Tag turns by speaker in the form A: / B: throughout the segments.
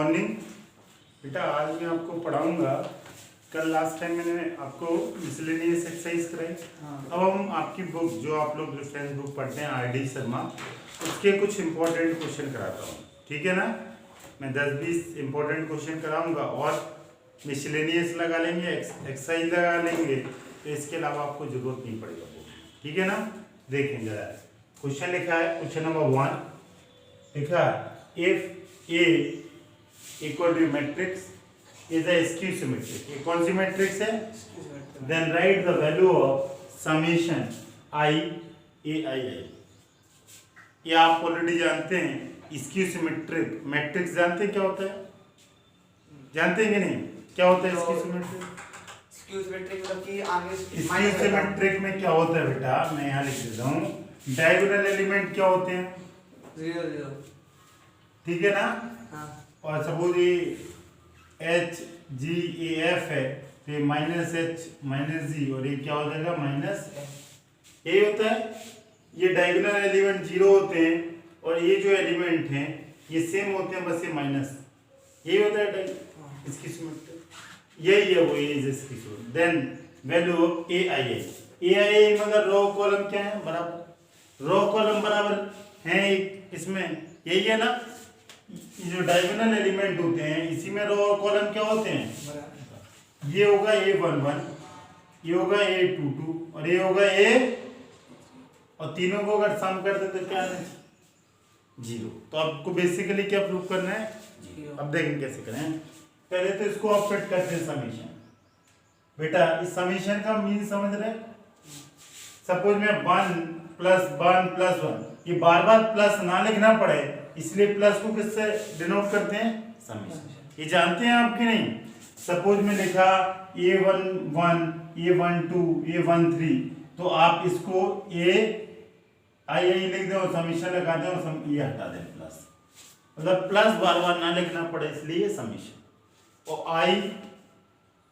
A: Morning. बेटा आज मैं आपको पढ़ाऊंगा, कल लास्ट टाइम मैंने आपको मिसलेनियस एक्सरसाइज कराई। अब हम आपकी बुक जो आप लोग रेफरेंस बुक पढ़ते हैं आर.डी. शर्मा, उसके कुछ इंपॉर्टेंट क्वेश्चन कराता हूँ, ठीक है ना। मैं 10-20 इंपॉर्टेंट क्वेश्चन कराऊंगा और मिसलेनियस लगा लेंगे, एक्सरसाइज लगा लेंगे, तो इसके अलावा आपको जरूरत नहीं पड़ेगा बुक, ठीक है ना। देखें जरा, क्वेश्चन लिखा है, क्वेश्चन नंबर 1 लिखा है, if A equal to matrix is a skew symmetric. ये कौन सी मैट्रिक्स है? Then write the value of summation I A I I. ये आप ऑलरेडी जानते हैं, स्क्यू सिमेट्रिक मैट्रिक्स जानते हैं क्या होता है? जानते हैं कि नहीं? क्या होता है स्क्यू सिमेट्रिक?
B: स्क्यू सिमेट्रिक मतलब कि आगे
A: स्क्यू सिमेट्रिक में क्या होता है बेटा, मैं यहाँ लिख देता हूँ, डायगोनल एलिमेंट क्या होते हैं?
B: 0 0,
A: ठीक है ना।
B: हाँ।
A: और सपोज ये एच जी ए एफ है, तो ये माइनस एच माइनस जी, और ये क्या हो जाएगा माइनस, यही होता है। ये डायगोनल एलिमेंट 0 होते हैं और ये जो एलिमेंट हैं ये सेम होते हैं, बस ये माइनस, यही होता है इसकी सिमेट्री, यही है वो, ये इसकी symmetry. Then value of A I I. A I आई मतलब रो कॉलम क्या है बराबर, रो कॉलम बराबर है इसमें, यही है ना। ये जो डायगोनल एलिमेंट होते हैं इसी में रो और कॉलम क्या होते हैं, ये होगा A11, ये होगा A22 और ये होगा A, और तीनों को अगर सम कर दे तो क्या है 0। तो आपको बेसिकली क्या प्रूव करना है? 0। अब देखें कैसे करें। पहले तो इसको आप फिट करते हैं समीशन। बेटा इस समीशन का मीन समझ रहे, सपोज में 1 + 1 + 1, ये बार बार प्लस ना लिखना पड़े इसलिए प्लस को किससे डिनोट करते हैं? समीशन। ये जानते हैं आप कि नहीं? सपोज में लिखा A11, A12, A13, तो आप इसको A आई आई लिख दें और समीशन लगा दें और ये हटा दें प्लस, मतलब प्लस बार बार ना लिखना पड़े इसलिए समीशन। और आई,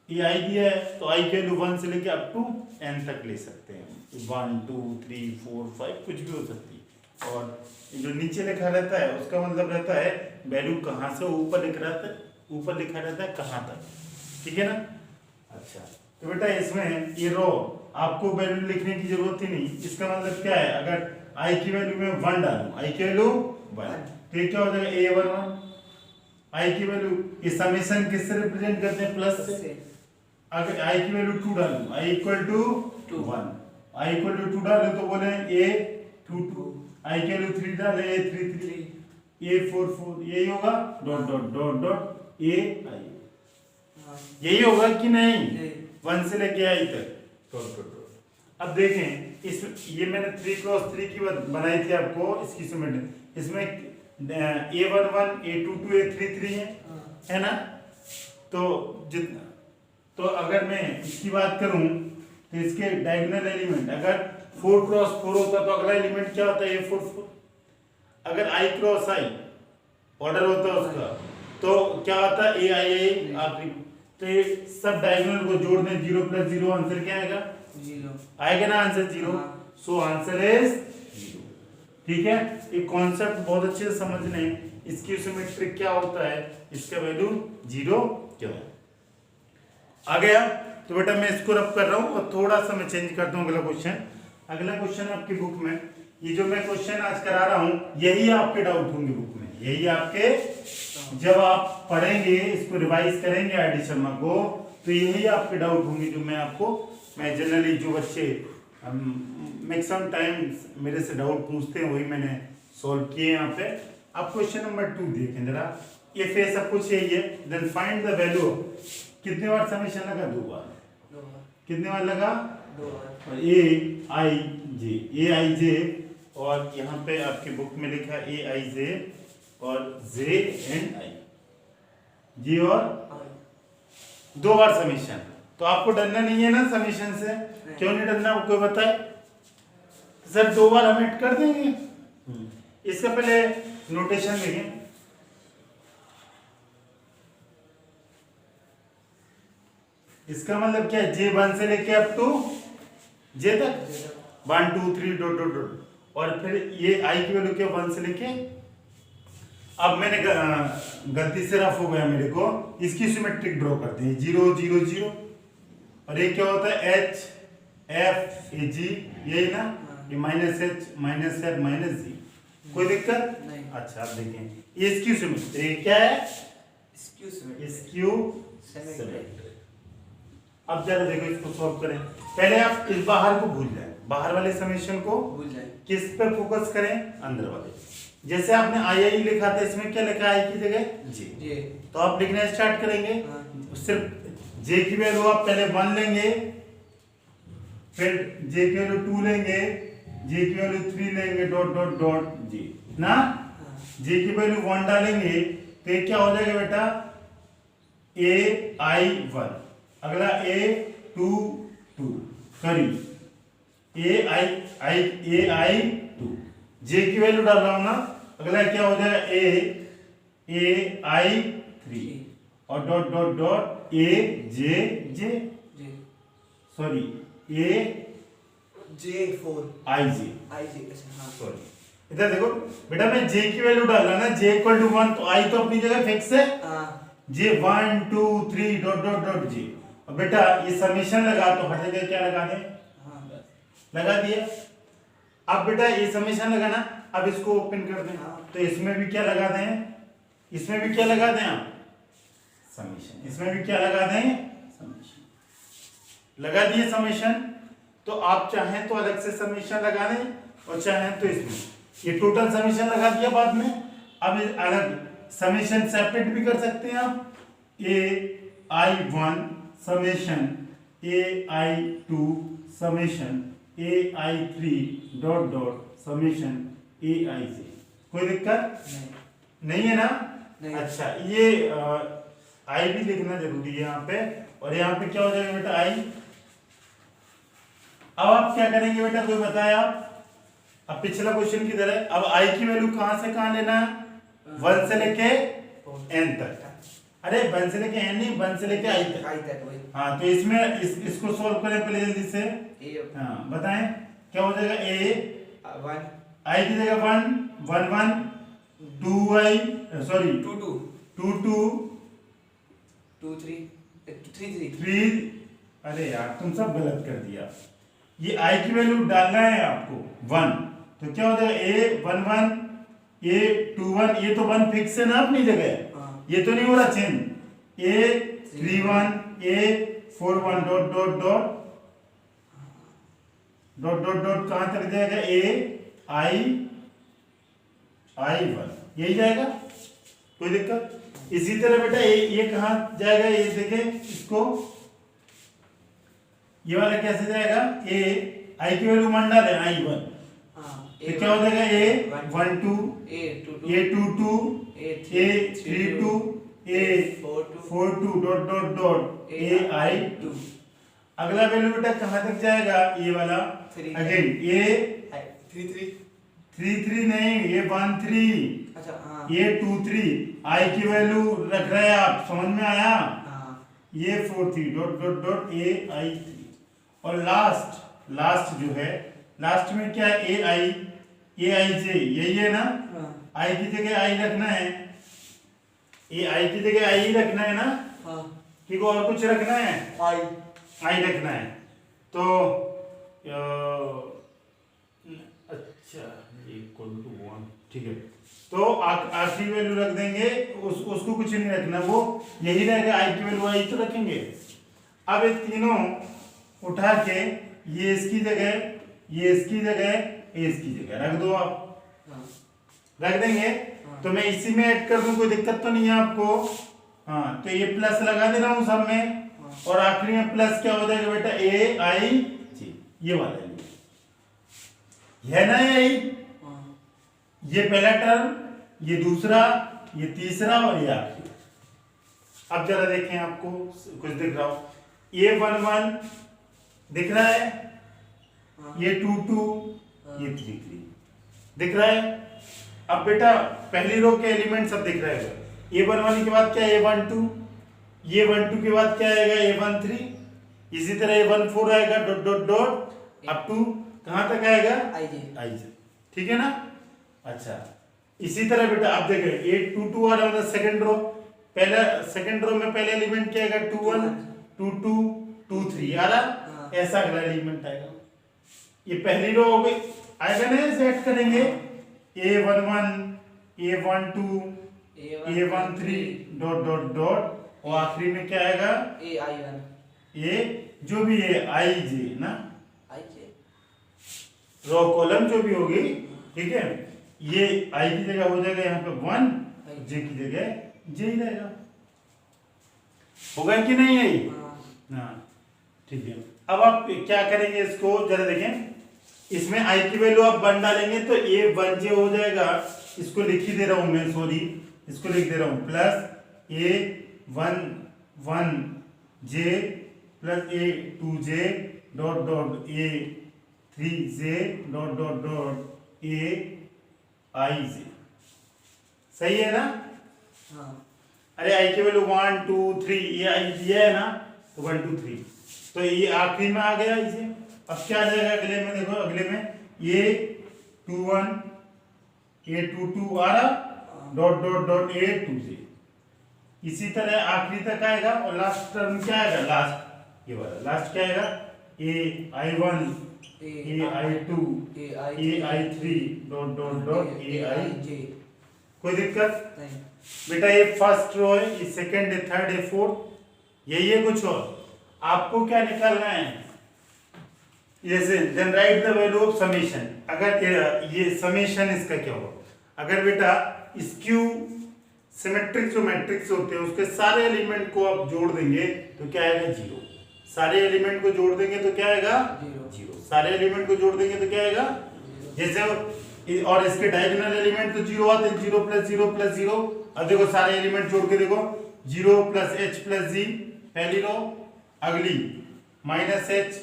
A: ये आई दिया है तो आई के वैल्यू 1 से लेके अप टू n तक ले सकते हैं, 1 2 3 4 5 कुछ भी हो सकती है। और जो नीचे लिखा रहता है उसका मतलब रहता है वैल्यू कहाँ से ऊपर लिखा रहता है कहाँ तक, ठीक है ना। अच्छा तो बेटा इसमें ये रो आपको वैल्यू लिखने की जरूरत ही नहीं। इसका मतलब क्या है, अगर आई की वैल्यू में 1 डालूं, आई की वैल्यू 1, तो ये क्या हो जाएगा A11। आई की वैल्यू, ये समेशन किससे रिप्रेजेंट करते हैं? प्लस से। अगर आई की वैल्यू 2 डालूं, I equal to 1, I equal to 2 डालूं तो बोले A22, आई की वैल्यू 3 डाले A33, A44, यही होगा dot dot dot dot A आई, यही होगा कि नहीं? 1 से लेके आई तक डॉट डॉट डॉट। अब देखें इस, ये मैंने 3x3 की बनाई थी आपको इसकी सिमेट्री, इसमें A11 A22 A33 है ना। तो जितना, तो अगर मैं इसकी बात करूं तो इसके डायगोनल एलिमेंट अगर 4x4 होता तो अगला एलिमेंट क्या होता है? A44। अगर I क्रॉस I ऑर्डर होता है उसका तो क्या होता है? AII आखिरी। तो ये सब डायगोनल को जोड़ दें, 0 + 0, आंसर क्या आएगा? 0 आएगा ना, आंसर 0। सो आंसर इज 0, ठीक है। ये कॉन्सेप्ट बहुत अच्छे से समझ लें, इसकी सिमेट्रिक क्या होता है, इसका वैल्यू 0 क्यों है। आ गया? तो बेटा मैं इसको रब कर रहा हूँ और थोड़ा सा मैं चेंज करता हूँ अगला क्वेश्चन। अगला क्वेश्चन आपकी बुक में, ये जो मैं क्वेश्चन आज करा रहा हूँ यही आपके डाउट होंगे बुक में, यही आपके जब आप पढ़ेंगे इसको रिवाइज करेंगे आर.डी. शर्मा को, तो यही आपके डाउट होंगे जो मैं जनरली जो बच्चे मैक्सिमम टाइम मेरे से डाउट पूछते हैं वही मैंने सॉल्व किए यहाँ पे। आप क्वेश्चन नंबर 2 देखें जरा, इफ ये सब कुछ यही है देन फाइंड द वैल्यू। कितने बार समेशन लगा? 2 बार। कितने बार लगा? 2 बार। और ए आई जे, और यहाँ पे आपकी बुक में लिखा है AIJ और J एंड I, जी और 2 बार समीशन। तो आपको डरना नहीं है ना समीशन से? क्यों नहीं डरना, आपको बताए सर 2 बार हम ऐड कर देंगे। इसका पहले नोटेशन लिखें, इसका मतलब क्या है? J1 से लेके अप टू J तक, 1 2 3 डॉट डॉट डॉट, और फिर ये I की वैल्यू क्या 1 से लेके अब मैंने गलती से रफ हो गया मेरे को, इसकी सिमेट्रिक ड्रॉ करते हैं, 0 0 0। और ये क्या होता है, H F A G, यही ना, ये minus H minus F minus G, कोई दिक्कत
B: नहीं।
A: अच्छा अब देखें ये स्क्यू सिमेट्री क्या है,
B: skew symmetry.
A: Skew
B: symmetry.
A: Symmetry. अब जरा देखो इसको सॉल्व करें, पहले आप इस बाहर को भूल जाए, बाहर वाले समेशन को
B: भूल जाए।
A: किस पे फोकस करें, अंदर वाले। जैसे आपने आई आई लिखा था, इसमें क्या लिखा है आई की जगह जे,
B: ये
A: तो आप लिखना स्टार्ट करेंगे।
B: हाँ।
A: सिर्फ जे की वैल्यू आप पहले 1 लेंगे, फिर जे की वैल्यू 2 लेंगे, जे की वैल्यू 3 लेंगे, डॉट डॉट डॉट जे ना,
B: हाँ।
A: जे की वैल्यू 1 डालेंगे तो ये क्या हो जाएगा बेटा, ए आई 1, अगला ए 2 2, सॉरी ए आई 2, जे की वैल्यू डाल रहा हूं ना, अगला क्या हो जाएगा ए आई 3 और dot dot dot A J J,
B: J
A: sorry A
B: J4
A: आई जे,
B: अच्छा हाँ।
A: सॉरी इधर देखो बेटा, मैं जे की वैल्यू डाला ना, जे इक्वल टू 1, तो आई तो अपनी जगह फिक्स है,
B: हाँ।
A: जे 1 2 3 डॉट डॉट डॉट जे। और बेटा ये समेशन लगा तो हर जगह क्या लगा दें,
B: हाँ।
A: लगा दिया। अब बेटा ये समेशन लगाना, अब इसको ओपन कर दें,
B: हाँ।
A: तो इसमें भी क्या लगा दें, इसमें भी क्या लगा दें आप, समेशन, इसमें भी क्या लगा दें, समेशन लगा दिए समेशन। तो आप चाहें तो अलग से समेशन लगा दें और चाहें तो इसमें, ये टोटल समेशन लगा दिया बाद में। अब ये अलग समेशन सेपरेट भी कर सकते हैं आप, ए आई 1 समेशन ए आई 2 समेशन ए आई 3 डॉट डॉट समेशन ए आई जे, कोई दिक्कत नहीं है ना।
B: नहीं।
A: अच्छा ये आई भी लिखना जरूरी है यहाँ पे, और यहाँ पे क्या हो जाएगा बेटा आई। अब आप क्या करेंगे बेटा, कोई बताए आप, अब पिछला क्वेश्चन की तरह, अब आई की वैल्यू कहां से कहां लेना है, 1 से लेके n तक, अरे 1 से लेके n नहीं, 1 से लेके i तक
B: वही।
A: हाँ, तो इसमें इसको सॉल्व करें पहले जल्दी से, हाँ बताएं क्या हो जाएगा, ए
B: 1
A: आई की जगह 1 1 1 2 आई सॉरी
B: 2 2
A: 2 2
B: 2 3 3 3
A: 3, अरे यार तुम सब गलत कर दिया, ये आई की वैल्यू डालना है आपको 1, तो क्या हो जाएगा ए 1 1 ए 2 1, ये तो 1 फिक्स है ना अपनी जगह,
B: हाँ।
A: ये तो नहीं हो रहा चेंज, ए 3 1 ए 4 1 dot dot dot dot dot dot कहां तक जाएगा, ए आई 1, यही जाएगा, कोई दिक्कत। इसी तरह बेटा ये कहां जाएगा, ये देखें इसको, ये वाला कैसे जाएगा, ए आई की वैल्यू 1 डाले आई 1, तो क्या हो जाएगा ए 1 2 ए 2 2 ए 3 2 ए 4 2 डॉट डॉट डॉट ए आई 2। अगला वैल्यू बेटा कहां तक जाएगा, ये वाला अगेन ए
B: 3 3
A: 3 3 नहीं, ये 1 3,
B: अच्छा हाँ।
A: ये 2 3, आई की वैल्यू रख रहे हैं आप, समझ में आया,
B: हाँ।
A: ये 4 3 डॉट डॉट डॉट ए आई 3। और लास्ट जो है, लास्ट में क्या है, ए आई जे, यही है ना,
B: हाँ।
A: आई की जगह आई रखना है, ए आई की जगह आई ही रखना है ना,
B: हाँ।
A: ठीक है, और कुछ रखना है, आई रखना है, तो अच्छा इक्वल टू 1, ठीक है, तो आखिरी वैल्यू रख देंगे, उसको कुछ नहीं रखना, वो यही रहेगा, आई की वैल्यू आई तो रखेंगे। अब ये तीनों उठा के ये इसकी जगह, ये इसकी जगह, ये इसकी जगह रख दो आप,
B: हाँ।
A: रख देंगे, तो मैं इसी में ऐड कर दूं, कोई दिक्कत तो नहीं है आपको, हाँ, तो ये प्लस लगा दे रहा हूं सब में, और आखिरी में प्लस क्या हो जाएगा बेटा, ए आई जी, ये वाला है ना, यही, ये पहला टर्म, ये दूसरा, ये तीसरा और ये आखिरी। अब जरा देखें आपको कुछ दिख रहा हो, ये 1 1 दिख रहा है, ये 2 2, ये 3 3 दिख रहा है। अब बेटा पहली रो के एलिमेंट सब दिख रहे हैं, ये 1 1 के बाद क्या है, ये 1 2, ये 1 2 के बाद क्या आएगा, ये 1 3, इसी तरह ये 1 4 आएगा, dot dot dot up to कहां तक आएगा, आई जे, ठीक है ना। अच्छा इसी तरह बेटा आप देखें ये 2 2 आ रहा है सेकंड रो, पहला सेकंड रो में पहला एलिमेंट क्या आएगा 2 1 2 2 2 3 आ रहा, ऐसा अगला एलिमेंट आएगा। ये पहली रो हो गई, आएगा ना, सेट करेंगे A11 A12 A13 dot dot dot और आखिरी में क्या आएगा
B: AI1
A: ये जो भी है IJ ना,
B: IJ
A: रो कॉलम जो भी होगी, ठीक है, ये I की जगह हो जाएगा यहाँ पे 1, J की जगह J ही रहेगा। होगा कि नहीं है ये? हाँ ठीक है। अब आप क्या करेंगे, इसको जरा देखें, इसमें I की वैल्यू आप 1 डालेंगे तो ये 1J हो जाएगा। इसको लिख ही दे रहा हूं मैं, सॉरी इसको लिख दे रहा हूं, plus A11J plus A2J dot dot A3J dot dot dot AIJ, सही है ना?
B: हाँ।
A: अरे I की वैल्यू 1 2 3 ये I दिया है ना, तो 1 2 3 तो ये आखिरी में आ गया इसे। अब क्या आ जाएगा अगले में, देखो अगले में ये 21 A22 आ रहा डॉट डॉट डॉट A2J, इसी तरह आखिरी तक आएगा और लास्ट टर्म क्या आएगा, लास्ट ये वाला लास्ट क्या आएगा AI1 AI2 AI3 dot dot dot AIJ। कोई दिक्कत
B: नहीं।
A: बेटा ये फर्स्ट रो है, ये सेकंड है, थर्ड है, फोर्थ, यही है। कुछ और आपको क्या निकालना है, जैसे then write the value of summation. अगर ये समेशन इसका क्या होगा, अगर बेटा स्क्यू सिमेट्रिक जो मैट्रिक्स होते हैं उसके सारे एलिमेंट को आप जोड़ देंगे तो क्या आएगा 0, सारे एलिमेंट को जोड़ देंगे तो क्या आएगा 0, सारे एलिमेंट को जोड़ देंगे तो क्या आएगा, जैसे और इसके डायगोनल एलिमेंट तो 0 आते हैं, 0 प्लस 0 प्लस 0। अब देखो सारे एलिमेंट जोड़ के देखो 0 प्लस H प्लस G पहली रो, अगली minus H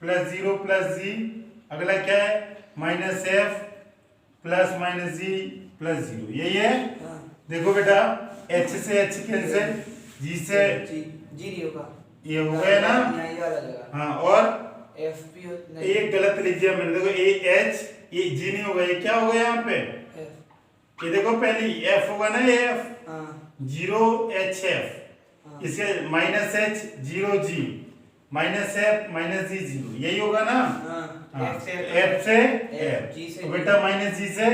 A: plus 0 plus G, अगला क्या है minus F plus minus G plus 0, यही है। देखो बेटा H से H कैंसिल, G से
B: G नहीं होगा,
A: ये हो गया ना,
B: ये वाला जगह।
A: हाँ, और
B: F भी नहीं,
A: एक गलत लिख दिया मैंने, देखो AH ये G नहीं होगा, ये क्या हो गया यहाँ पे, ये देखो पहली F होगा ना, ये F 0HF, इसके minus H 0G minus F minus G 0, यही होगा ना। F से F, तो बेटा माइनस G से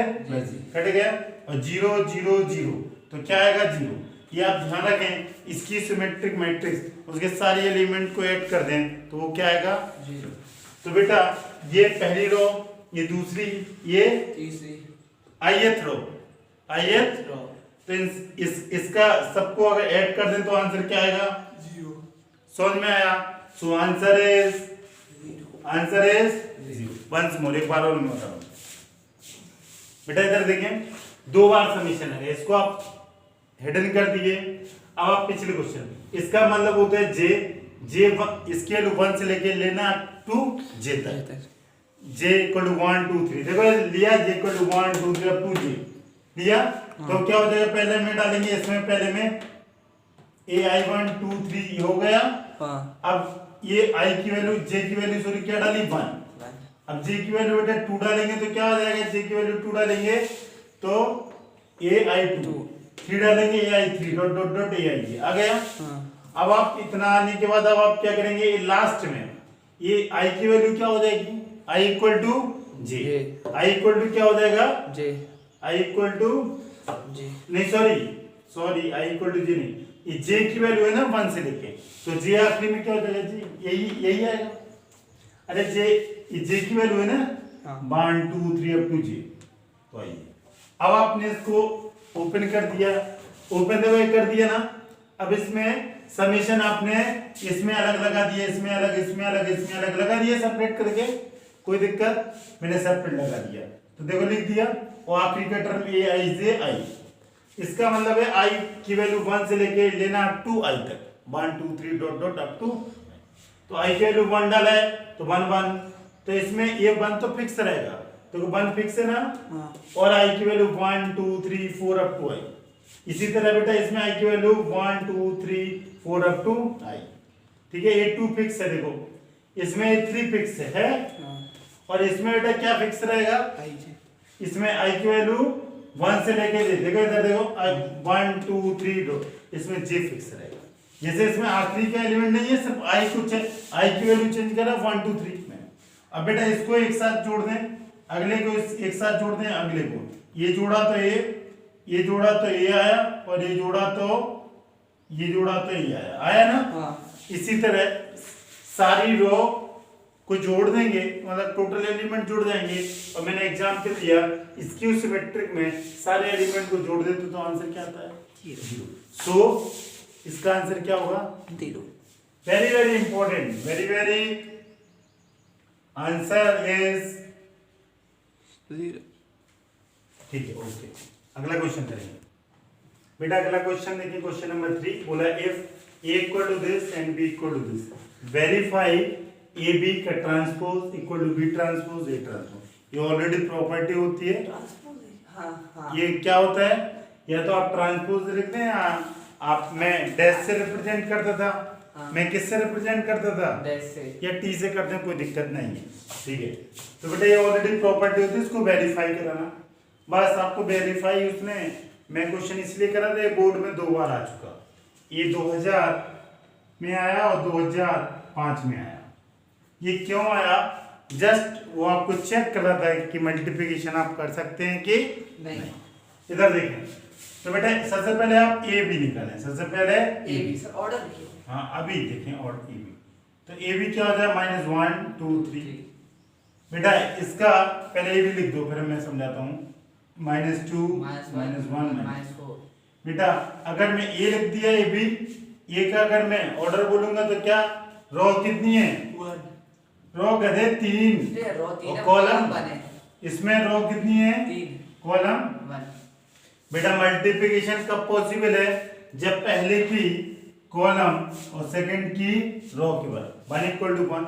A: कट गया और 0 0 0 तो क्या आएगा 0। ये आप ध्यान रखें, इसकी सिमेट्रिक मैट्रिक्स उसके सारे एलिमेंट को ऐड कर दें तो वो क्या आएगा 0। तो बेटा ये पहली रो, ये दूसरी, ये
B: तीसरी,
A: ith रो, तो इसका सबको अगर ऐड कर दें तो आंसर क्या आएगा 0। समझ में आया? So answer is 0। Once more, एक बार और मैं बता रहा हूं बेटा, इधर देखें 2 बार समीशन है, इसको आप हिडन कर दिए। अब आप पिछले क्वेश्चन, इसका मतलब होता है जे स्केल 1 से लेके लेना टू जे तक, j इक्वल टू 1 2 3, देखो लिया j equal to 1 2 3 up to j लिया, तो क्या हो जाएगा, पहले में डालेंगे इसमें, पहले में ai1 2 3 हो गया। अब ये i की वैल्यू j की वैल्यू सॉरी क्या डाली 1, अब j की वैल्यू बेटा 2 डालेंगे तो क्या आ जाएगा, j की वैल्यू 2 डालेंगे तो ai2, 3 डालेंगे ai3 dot dot dot ai आ गया। अब आप इतना आने के बाद अब आप क्या करेंगे, ये लास्ट में ये i की वैल्यू क्या हो जाएगी, i equal to j, i equal to क्या हो जाएगा j, i equal to j नहीं sorry i equal to j नहीं, ये j की वैल्यू है ना 1 से लेके, तो j आखिरी में क्या हो जाएगा जी, यही आएगा। अरे j, ये j की वैल्यू है ना 1 2 3 अप टू j, तो आइए अब आपने इसको ओपन कर दिया, ओपन कर दिया ना। अब इसमें समेशन आपने इसमें अलग लगा दिए, इसमें अलग, इसमें अलग, इसमें अलग लगा दिए सेपरेट करके, कोई दिक्कत, मैंने सेपरेट लगा दिया तो देखो लिख दिया, और आखिरी का टर्म aij, इसका मतलब है i की वैल्यू 1 से लेके लेना अप टू i तक, 1 2 3 डॉट डॉट अप टू, तो i की वैल्यू 1 डाला है तो 1 1, तो इसमें ये 1 तो फिक्स रहेगा, तो 1 फिक्स है ना, और i की वैल्यू 1 2 3 4 अप टू i। इसी तरह बेटा इसमें i की वैल्यू 1 2 3 4 अप टू i, ठीक है, ये 2 फिक्स है, देखो इसमें 3 फिक्स है, और इसमें बेटा क्या फिक्स रहेगा इसमें आई की वैल्यू 1 से लेके जे, देखो इधर देखो 1 2 3 2, इसमें जे फिक्स रहेगा। जैसे इसमें आखिरी का एलिमेंट नहीं है, सिर्फ आई की वैल्यू चेंज करा 1 2 3 में। अब बेटा इसको एक साथ जोड़ दें, अगले को एक साथ जोड़ दें, अगले को ये जोड़ा तो ये जोड़ा तो ये आया, और ये जोड़ा तो ये आया ना।
B: हाँ।
A: इसी तरह सारी रो को जोड़ देंगे, मतलब टोटल एलिमेंट जोड़ जाएंगे। और मैंने एग्जाम्पल दिया, स्क्यू सिमेट्रिक में सारे एलिमेंट को जोड़ देते तो आंसर क्या आता है? 0। सो इसका आंसर क्या होगा?
B: 0।
A: Very very important, very answer is
B: 0।
A: ठीक है, ओके। अगला क्वेश्चन करेंगे बेटा। अगला क्वेश्चन देखिए, क्वेश्चन नंबर 3 बोला if A equal to this and B equal to this, verify A B का transpose equal to B transpose A transpose. ये ऑलरेडी प्रॉपर्टी होती है।
B: हाँ।
A: ये क्या होता है? या तो आप ट्रांसपोज लिखते हैं, आप मैं डैश से रिप्रेजेंट करता था।
B: हाँ।
A: मैं किससे रिप्रेजेंट करता था?
B: डैश से
A: या टी से करते हैं, कोई दिक्कत नहीं है। ठीक है, तो बेटा ये ऑलरेडी प्रॉपर्टी होती है, इसको वेरीफाई कराना। बस आपको वेरीफाई उसने, मैं क्वेश्चन इसलिए करा था, बोर्ड में 2 बार आ चुका। ये 2000 में आया और 2005 में आया। ये क्यों आया? जस्ट वो आपको चेक कर रहा था कि मल्टीप्लिकेशन आप कर सकते हैं कि
B: नहीं।
A: इधर देखें, तो बेटा सबसे पहले आप ए बी निकालें। सबसे पहले
B: ए बी सर ऑर्डर लिखिए।
A: हाँ, अभी देखें और ए बी, तो ए बी क्या हो जाए? -1 2 3। बेटा इसका पहले ए बी लिख दो, फिर मैं समझाता हूँ। -2 -1
B: -4।
A: बेटा अगर मैं ए लिख दिया ए बी, ए का अगर मैं ऑर्डर बोलूंगा तो क्या रो कितनी है?
B: 1।
A: रो गधे 3
B: रो 3
A: और कॉलम
B: बने।
A: इसमें रो कितनी है?
B: 3
A: कॉलम
B: 1।
A: बेटा मल्टीप्लिकेशन कब पॉसिबल है? जब पहले की कॉलम और सेकंड की रो के बराबर 1 equal to 1।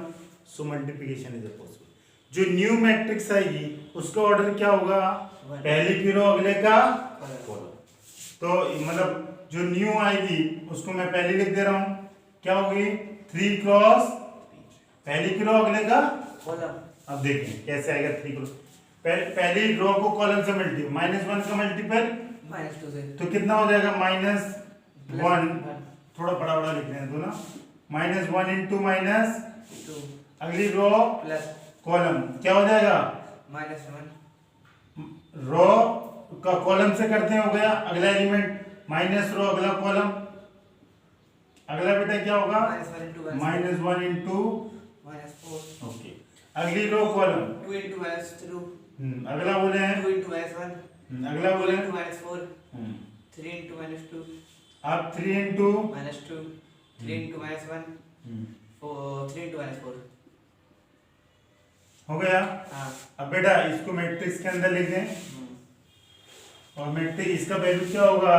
A: So multiplication is possible. जो न्यू मैट्रिक्स आएगी उसका ऑर्डर क्या होगा? पहली की रो अगले का कॉलम। तो मतलब जो न्यू आएगी उसको मैं पहले लिख दे रहा हूं, क्या होगी? 3 क्रॉस पहली की रो अगले का
B: कॉलम।
A: अब देखें कैसे आएगा 3 क्रॉस। पहली रो को कॉलम से मल्टीप्लाई, -1 का मल्टीपल
B: -2 से
A: तो कितना हो जाएगा? -1। थोड़ा बड़ा बड़ा लिख रहे हैं तो ना, -1 इंटू
B: -2
A: अगली रो
B: प्लस
A: कॉलम क्या हो जाएगा?
B: -1
A: रो का कॉलम से करते हैं, हो गया। अगला एलिमेंट माइनस रो अगला कॉलम, अगला बेटा क्या होगा? -1 इंटू
B: -4।
A: ओके, अगली रो कॉलम
B: 2 इंटू -2।
A: अगला बोले हैं
B: 2 इंटू -1।
A: अगला
B: 2
A: बोले
B: इंटू -4। 3 इंटू -2।
A: आप 3 इंटू
B: -2। 3 इंटू -1। 3 इंटू -4।
A: हो गया।
B: हाँ।
A: अब बेटा इसको मैट्रिक्स के अंदर लिख दें, और मैट्रिक्स इसका वैल्यू क्या होगा?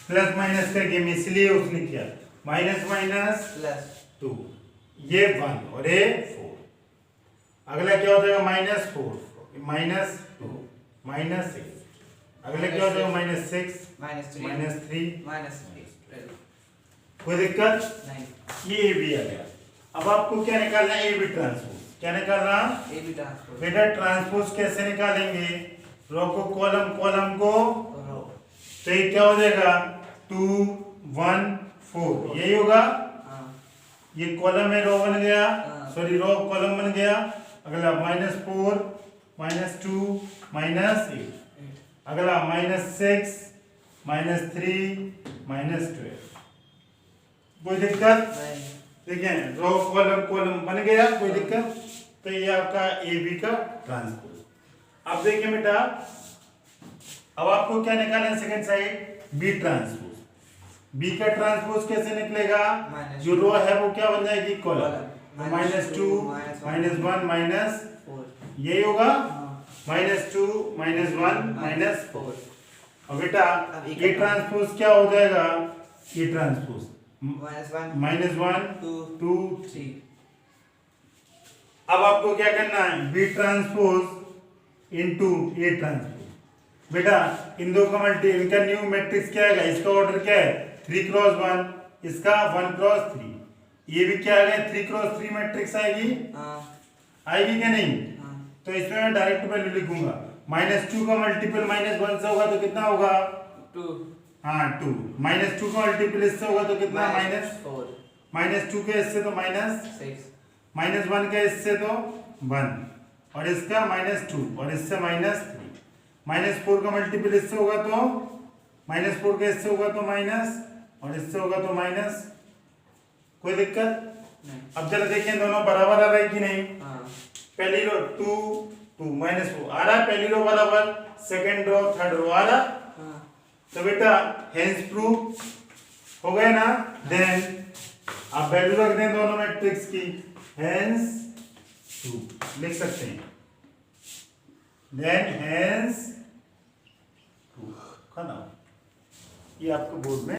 A: प्लस माइनस का गेम इसलिए उसने किया, -2 ये 1 और ये 4। अगला क्या हो जाएगा? -4 -2 -6। अगले क्या हो जाएगा? -6 -3
B: -3।
A: कोई दिक्कत?
B: नहीं।
A: ये ए बी आ गया। अब आपको क्या निकालना है? A B transpose. क्या निकालना?
B: A B transpose.
A: बेटा ट्रांसपोज कैसे निकालेंगे? रो को कॉलम, कॉलम को
B: रो।
A: तो ये क्या हो जाएगा? 2 1 4 यही होगा।
B: हाँ।
A: ये कॉलम है, रो बन गया,
B: हाँ।
A: सॉरी रो कॉलम बन गया। अगला -4 -2 -8। अगला -6 -3 -12। कोई दिक्कत?
B: नहीं।
A: देखिए रो कॉलम कॉलम बन गया, कोई दिक्कत? तो ये आपका ए बी का ट्रांसपोज। अब देखिए बेटा, अब आपको क्या निकालना है? Second side B transpose. B का ट्रांसपोज कैसे निकलेगा? जो रो है वो क्या बन जाएगी? कॉलम। -2 -1
B: 4।
A: यही होगा।
B: हाँ।
A: -2 -1 -4। और बेटा
B: अब
A: ये ट्रांसपोज क्या हो जाएगा? ये ट्रांसपोज
B: -1
A: -1
B: 2
A: 2
B: 3।
A: अब आपको क्या करना है? B transpose into A transpose. बेटा इन दो का मल्टी, इनका न्यू मैट्रिक्स क्या है? इसका ऑर्डर क्या है? 3 क्रॉस 1, इसका 1 क्रॉस 3। ये भी क्या आ गया? 3 क्रॉस 3 मैट्रिक्स आएगी।
B: हाँ।
A: आएगी क्या नहीं?
B: हाँ।
A: तो इसमें मैं डायरेक्ट वैल्यू लिखूंगा -2 का मल्टीपल -1 से होगा तो कितना होगा?
B: 2
A: हाँ 2। -2 का मल्टीपल इससे होगा तो कितना?
B: -4
A: -2 के इससे तो
B: -6
A: -1 के इससे तो 1 और इसका -2 और इससे -3। -4 का मल्टीपल इससे होगा तो -4 के इससे होगा तो माइनस और इससे होगा तो माइनस। कोई दिक्कत?
B: नहीं।
A: अब जरा देखें दोनों बराबर आ रहा है कि नहीं?
B: हाँ
A: पहली रो 2 2 -4 आ रहा है, पहली रो बराबर, सेकंड रो थर्ड रो आ रहा।
B: हाँ
A: तो बेटा हेंस प्रूफ हो गए ना। देन आप वैल्यू रख दें दोनों मैट्रिक्स की, हेंस प्रूफ लिख सकते हैं। देन हेंस प्रूफ खाना ये आपको बोर्ड में।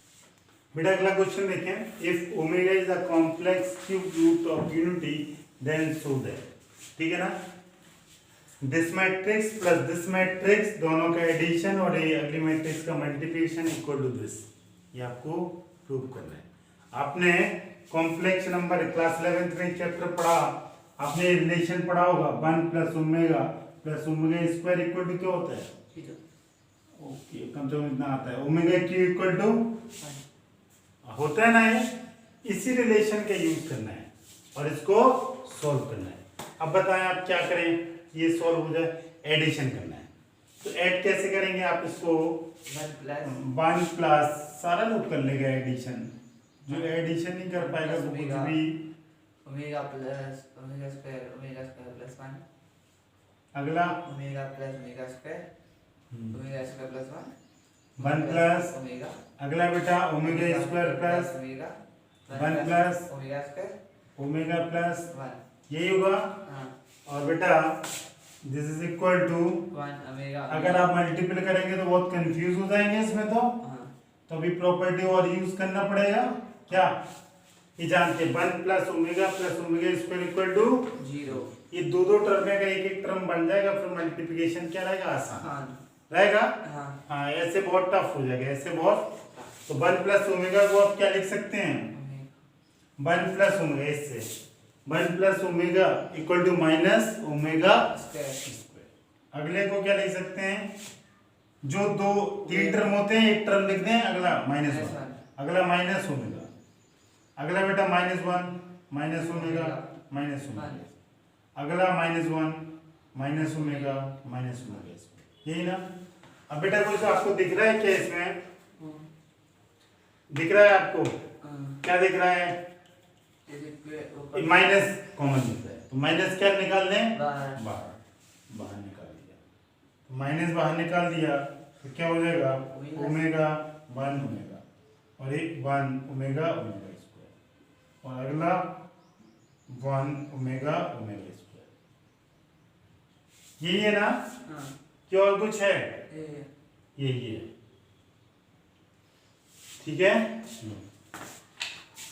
A: बेटा अगला क्वेश्चन देखें, if omega is a complex cube root of unity then show that. ठीक है ना, this matrix plus this matrix दोनों का एडिशन और ये अगली मैट्रिक्स का मल्टीप्लिकेशन इक्वल टू दिस, ये आपको प्रूव करना है। आपने कॉम्प्लेक्स नंबर क्लास 11th में चैप्टर पढ़ा, आपने रिलेशन पढ़ा होगा 1 + ओमेगा स्क्वायर इक्वल टू क्या होता है? ओके कम से कम इतना आता है, ओमेगा क्यू इक्वल टू होता है ना। ये इसी रिलेशन का यूज करना है और इसको सॉल्व करना है। अब बताएं आप क्या करें, ये सॉल्व हो जाए, एडिशन करना है। तो ऐड कैसे करेंगे आप इसको? 1 प्लस सारा लोग कर लेगा एडिशन, जो एडिशन नहीं कर पाएगा वो कुछ भी।
B: ओमेगा स्क्वायर प्लस 1
A: अगला
B: omega square plus
A: 1 plus
B: omega.
A: अगला बेटा omega square plus
B: omega
A: 1 plus
B: omega square
A: omega plus
B: 1।
A: यही होगा।
B: हाँ
A: और बेटा this is equal to
B: 1 omega.
A: अगर आप मल्टीपल करेंगे तो बहुत कंफ्यूज हो जाएंगे इसमें, तो अभी प्रॉपर्टी और यूज करना पड़ेगा। क्या ये जानते हैं 1 plus omega square equal to
B: 0।
A: ये दो टर्म का एक एक टर्म बन जाएगा, फिर मल्टीप्लिकेशन क्या रहेगा? आसान रहेगा। हाँ ऐसे बहुत टफ हो जाएगा, ऐसे बहुत। तो 1 प्लस ओमेगा को आप क्या लिख सकते हैं? 1 प्लस ओमेगा, इससे 1 plus omega equal to minus omega square. अगले को क्या लिख सकते हैं? जो 3 टर्म होते हैं एक टर्म लिख दें, अगला -1, अगला माइनस ओमेगा, अगला बेटा -1 माइनस ओमेगा अगला -1 माइनस ओमेगा यही ना। अब बेटा कुछ आपको दिख रहा है क्या इसमें? दिख रहा है आपको? क्या दिख रहा है? माइनस कॉमन दिख रहा है, तो माइनस क्या निकाल लें? बाहर निकाल दिया। माइनस बाहर निकाल दिया तो क्या हो जाएगा? ओमेगा 1 ओमेगा और एक 1 ओमेगा स्क्वायर और अगला 1 ओमेगा स्क्वायर। यही है ना? क्या और कुछ है? यही है। ठीक है।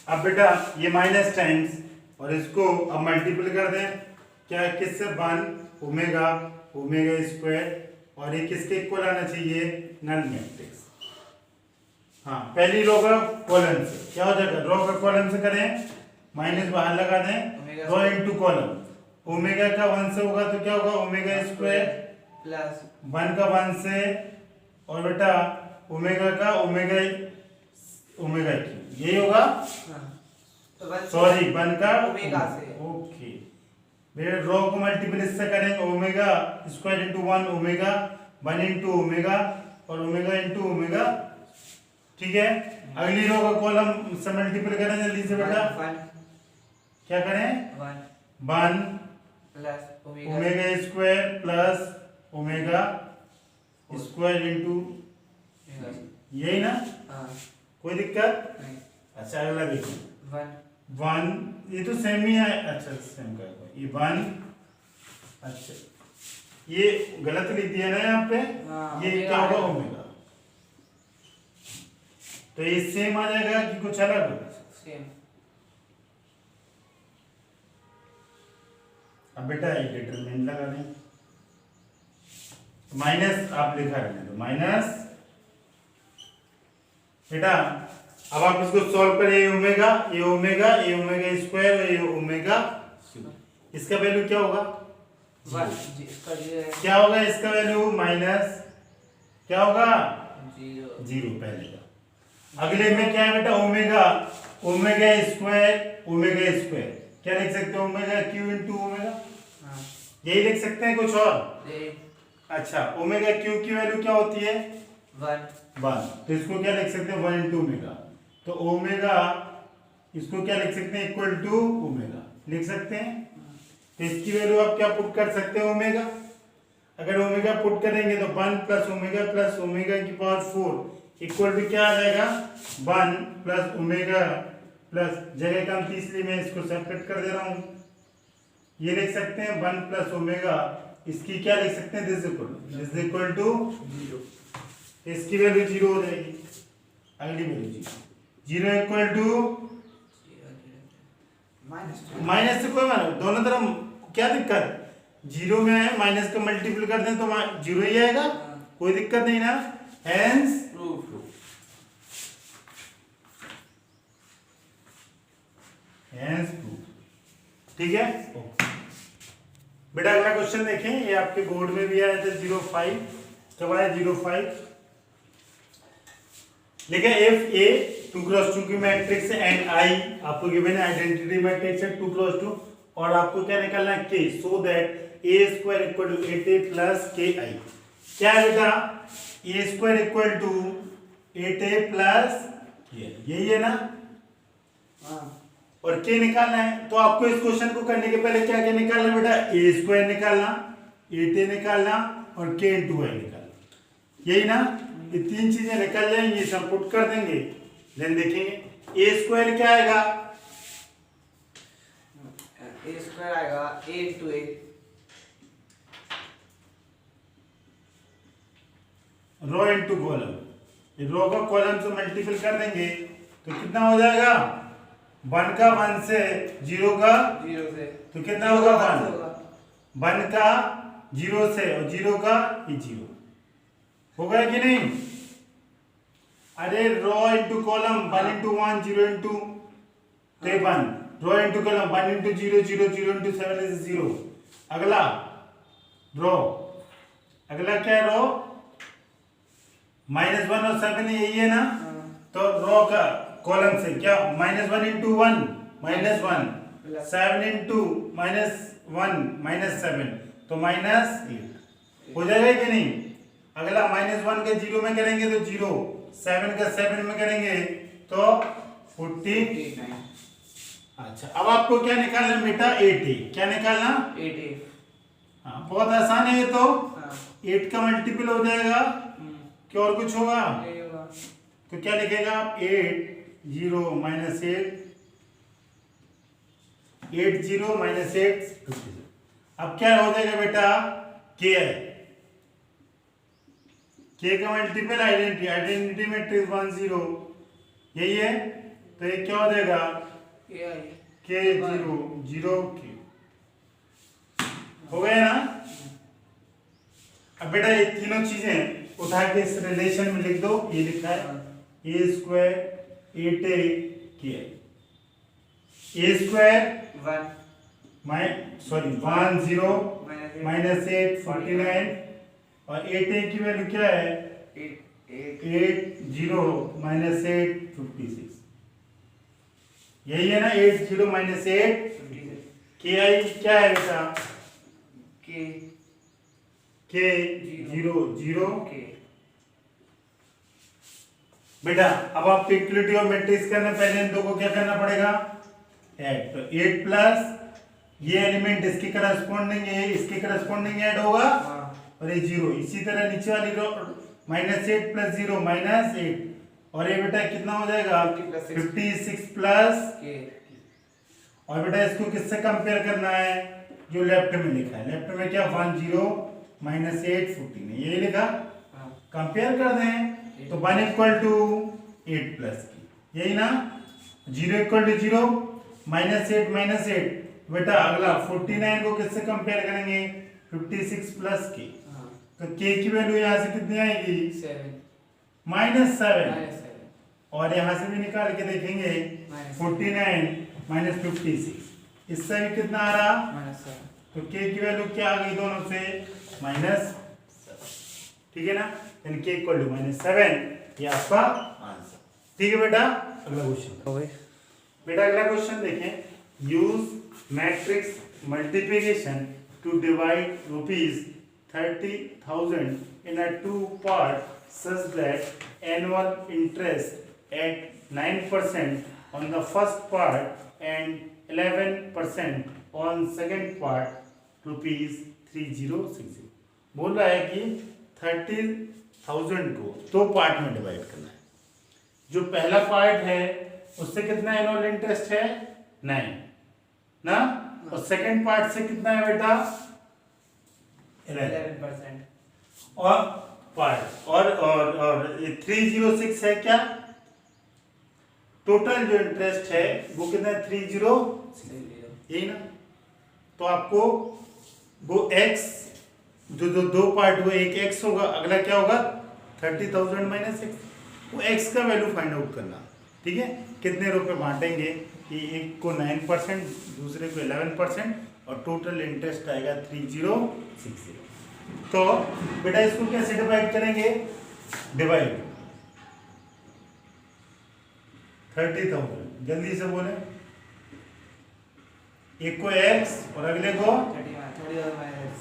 A: अब बेटा ये माइनस टाइम्स और इसको अब मल्टीपल कर दें, क्या किससे? 1 ओमेगा स्क्वायर और ये किसके इक्वल आना चाहिए? Null matrix. हाँ पहली रो का कॉलम से क्या हो जाएगा? रो का कॉलम से करें, माइनस बाहर लगा दें, रो इनटू कॉलम। ओमेगा का 1 से होगा तो क्या होगा? ओमेगा स्क्वायर
B: प्लस
A: 1 का 1 से और बेटा ओमेगा का ओमेगा क्यू, यही होगा। सॉरी 1 का
B: ओमेगा से।
A: ओके मेरे रो को मल्टीपल इससे करेंगे, omega square into 1 omega 1 into omega और ओमेगा इनटू ओमेगा। ठीक है। अगली रो का कॉलम से मल्टीपल करें जल्दी से बेटा। क्या करें? 1
B: plus
A: omega square plus omega square into, यही ना? कोई दिक्कत? अच्छा अगला देखिए 1 ये तो सेम ही है। अच्छा सेम का ये 1। अच्छा ये गलत लिख दिया ना यहाँ पे। ये क्या होगा? ओमेगा। तो ये सेम आ जाएगा कि कुछ अलग होगा?
B: सेम।
A: अब बेटा ये डिटरमिनेंट लगा दें, माइनस आप लिखा रहने दो माइनस। बेटा अब आप इसको सॉल्व करें, ये ओमेगा स्क्वायर ये ओमेगा, इसका वैल्यू क्या होगा?
B: वन इसका जीरो है,
A: क्या होगा इसका वैल्यू माइनस क्या होगा
B: जीरो
A: जीरो पहले का। अगले में क्या है बेटा ओमेगा, ओमेगा स्क्वायर क्या लिख सकते हो ओमेगा क्यू इंटू ओमेगा,
B: हाँ
A: यही लिख सकते हैं कुछ और।
B: ये
A: अच्छा ओमेगा क्यू की वैल्यू क्या होती है
B: वन
A: 1, तो इसको क्या लिख सकते हैं 1 इंटू ओमेगा, तो ओमेगा इसको क्या लिख सकते हैं इक्वल टू ओमेगा लिख सकते हैं। तो इसकी वैल्यू आप क्या पुट कर सकते हैं ओमेगा, अगर ओमेगा पुट करेंगे तो 1 प्लस ओमेगा की पावर 4 इक्वल टू क्या आ जाएगा 1 प्लस ओमेगा प्लस जगह कम थी इसलिए मैं इसको सेपरेट कर दे रहा हूँ, ये लिख सकते हैं 1 प्लस ओमेगा, इसकी क्या लिख सकते हैं दिस इक्वल टू
B: जीरो,
A: इसकी वैल्यू जीरो हो जाएगी, अगली value zero equal to minus से कोई मानो दोनों तरफ क्या दिक्कत, जीरो में है माइनस का मल्टीपल कर दें तो जीरो ही आएगा, कोई दिक्कत नहीं ना, हेंस प्रूफ। ठीक है बेटा अगला क्वेश्चन देखें, ये आपके बोर्ड में भी आया था 05, कब आया 05 लिखा इफ ए 2x2 की मैट्रिक्स एंड आई आपको गिवन है आइडेंटिटी मैट्रिक्स है 2x2 और आपको क्या निकालना है k so that a square equal to 8a plus ki, क्या है बेटा a square equal to 8a plus यही है ना,
B: हाँ
A: और k निकालना है, तो आपको इस क्वेश्चन को करने के पहले क्या क्या निकालना है बेटा a स्क्वायर निकालना 8a निकालना और k इंटू वाई निकालना, यही ना, ये तीन चीजें निकल जाएंगी, सब पुट कर देंगे देन देखेंगे a स्क्वायर क्या आएगा,
B: ए स्क्वायर आएगा ए इंटू ए,
A: रो इंटू कॉलम, रो को कॉलम से मल्टीपल कर देंगे तो कितना हो जाएगा 1 का 1 से 0 का
B: जीरो से
A: तो कितना होगा 1 का 0 से और 0 का ये 0 होगा कि नहीं, अरे row into column 1 into 1 0 into 1 row into column 1 into 0 0 0 into 7 is 0, अगला रो, अगला क्या है रो -1 और 7 यही है ना, तो रो का कॉलम से क्या -1 इंटू 1 -1 7 इंटू -1 -7 तो -8 हो जाएगा कि नहीं, अगला -1 के 0 में करेंगे तो 0 7 का 7 में करेंगे तो 49। अच्छा अब आपको क्या निकालना है बेटा 8a, क्या निकालना
B: 8a,
A: हाँ बहुत आसान है ये तो,
B: हाँ
A: 8 का मल्टीपल हो जाएगा क्या और कुछ होगा,
B: ये होगा
A: तो क्या लिखेगा आप 8 0 -8 8 0 -8 अब क्या हो जाएगा बेटा k है, k का मल्टीपल आइडेंटिटी मैट्रिक्स 1 0 यही है, तो ये क्या हो जाएगा
B: ये आई
A: k 0 0 k हो गया ना। अब बेटा ये तीनों चीजें उठा के इस रिलेशन में लिख दो, ये लिखा है a square 8a k a square
B: 1
A: 1 0 -8 49 और 8a की वैल्यू क्या है
B: 8
A: 8 0 -8 56, यही है ना 8 0 -8 ki क्या है बेटा
B: के
A: k 0 0
B: के
A: बेटा अब आप इक्वलिटी ऑफ मैट्रिक्स करने पहले इन दो को क्या करना पड़ेगा ऐड, तो 8 प्लस ये एलिमेंट इसके करस्पॉन्डिंग है इसके करस्पॉन्डिंग ऐड होगा और ये 0, इसी तरह नीचे वाली रो -8 प्लस 0 -8 और ये बेटा कितना हो जाएगा 56 प्लस
B: के,
A: और बेटा इसको किससे कंपेयर करना है जो लेफ्ट में लिखा है, लेफ्ट में क्या 1 0 -8 14 यही लिखा, कंपेयर कर दें तो 1 इक्वल टू 8 प्लस की यही ना, 0 इक्वल टू 0 -8 बेटा अगला 49 को किससे कंपेयर करेंगे 56 प्लस के, तो k की वैल्यू यहाँ से कितनी आएगी -7 और यहाँ से भी निकाल के देखेंगे 49 -56 इससे भी कितना आ रहा तो k की वैल्यू क्या आ गई दोनों से माइनस, ठीक है ना, यानी k इक्वल टू -7, ये आपका आंसर। ठीक है बेटा, अगला क्वेश्चन
B: हो गए।
A: बेटा अगला क्वेश्चन देखें। Use matrix multiplication to divide ₹30,000 in a two part such that annual interest at 9% on the first part and 11% on second part ₹3060। बोल रहा है कि 30,000 को दो पार्ट में डिवाइड करना है। जो पहला पार्ट है उससे कितना एनुअल इंटरेस्ट है 9 ना, और सेकंड पार्ट से कितना है बेटा
B: 11%।
A: और पार्ट और 306 है क्या, टोटल जो इंटरेस्ट है वो कितना है 306, यही ना। तो आपको वो x जो दो पार्ट हुए, एक x होगा, अगला क्या होगा 30,000 माइनस x, वो x का वैल्यू फाइंड आउट करना। ठीक है, कितने रुपए बांटेंगे कि एक को 9%, दूसरे को 11% और टोटल इंटरेस्ट आएगा 3060। तो बेटा इसको कैसे डिवाइड करेंगे, डिवाइड 30,000, जल्दी से बोले, एक को x और अगले को
B: 31 माइनस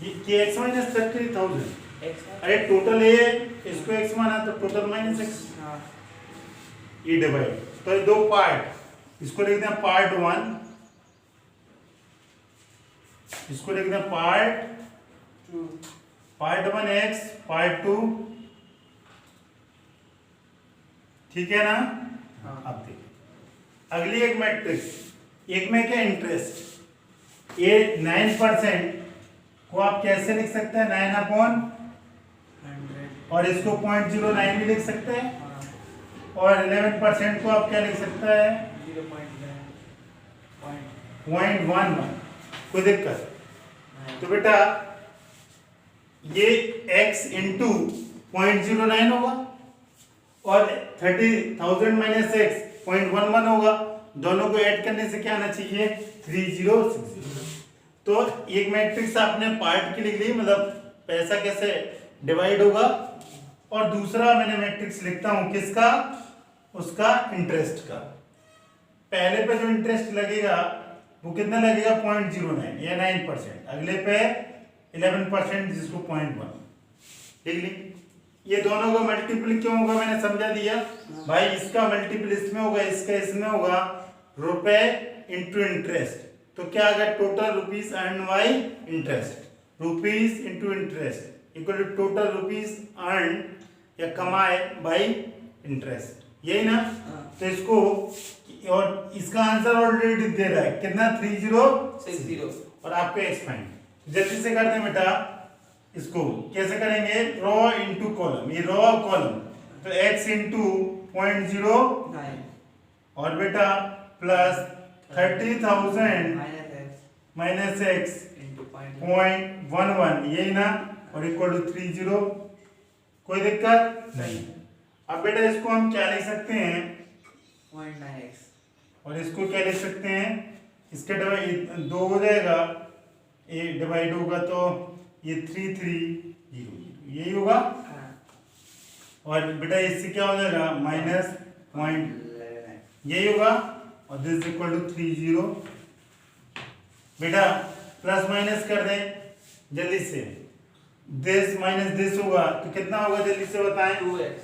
A: ये x माइनस 30,000। अरे टोटल है, इसको x माना तो टोटल माइनस x, ये डिवाइड। तो ये दो पार्ट, इसको लिखते हैं पार्ट 1, इसको लिखते हैं पार्ट 1 x, पार्ट 2, ठीक है ना। अब देखिए अगली एक मैट्रिक्स, एक में क्या इंटरेस्ट, ये 9% को आप कैसे लिख सकते हैं 9/100, और इसको 0.09 भी लिख सकते हैं, और 11% को आप क्या लिख सकते हैं 0.11, कोई दिक्कत। तो बेटा ये x इंटू 0.09 होगा और 30,000 माइनस x 0.11 होगा, दोनों को ऐड करने से क्या आना चाहिए 3060। तो एक मैट्रिक्स आपने पार्ट की लिख ली, मतलब पैसा कैसे डिवाइड होगा, और दूसरा मैंने मैट्रिक्स लिखता हूं किसका, उसका इंटरेस्ट का। पहले पे जो इंटरेस्ट लगेगा वो कितना लगेगा 0.09 या 9%, अगले पे 11% जिसको 0.1, ठीक ली। ये दोनों को मल्टीपल क्यों होगा मैंने समझा दिया भाई, इसका मल्टीपल इसमें होगा, इसका इसमें होगा, रुपए इंटू इंटरेस्ट, तो क्या आएगा total rupees earn by interest, rupees into interest equal to total rupees earn या कमाए बाय इंटरेस्ट, यही ना। तो इसको, और इसका आंसर ऑलरेडी दे रहा है कितना 3060, और आपको एक्सपांड जल्दी से कर दें बेटा। इसको कैसे करेंगे, रो इंटू कॉलम, ये रो कॉलम, तो x इंटू 0.09 और बेटा प्लस 30,000 माइनस x 0.11, यही ना, और इक्वल टू 30, कोई दिक्कत नहीं। अब बेटा इसको हम क्या लिख सकते हैं
B: 0.9x,
A: और इसको क्या लिख सकते हैं, इसका डिवाइड 2 हो जाएगा, ये डिवाइड होगा तो ये 3300 यही होगा, और बेटा इससे क्या हो जाएगा माइनस 0.11 यही होगा, और दिस इक्वल टू 30। बेटा प्लस माइनस कर दें जल्दी से, दिस माइनस दिस होगा तो कितना होगा जल्दी से बताएं,
B: 2x,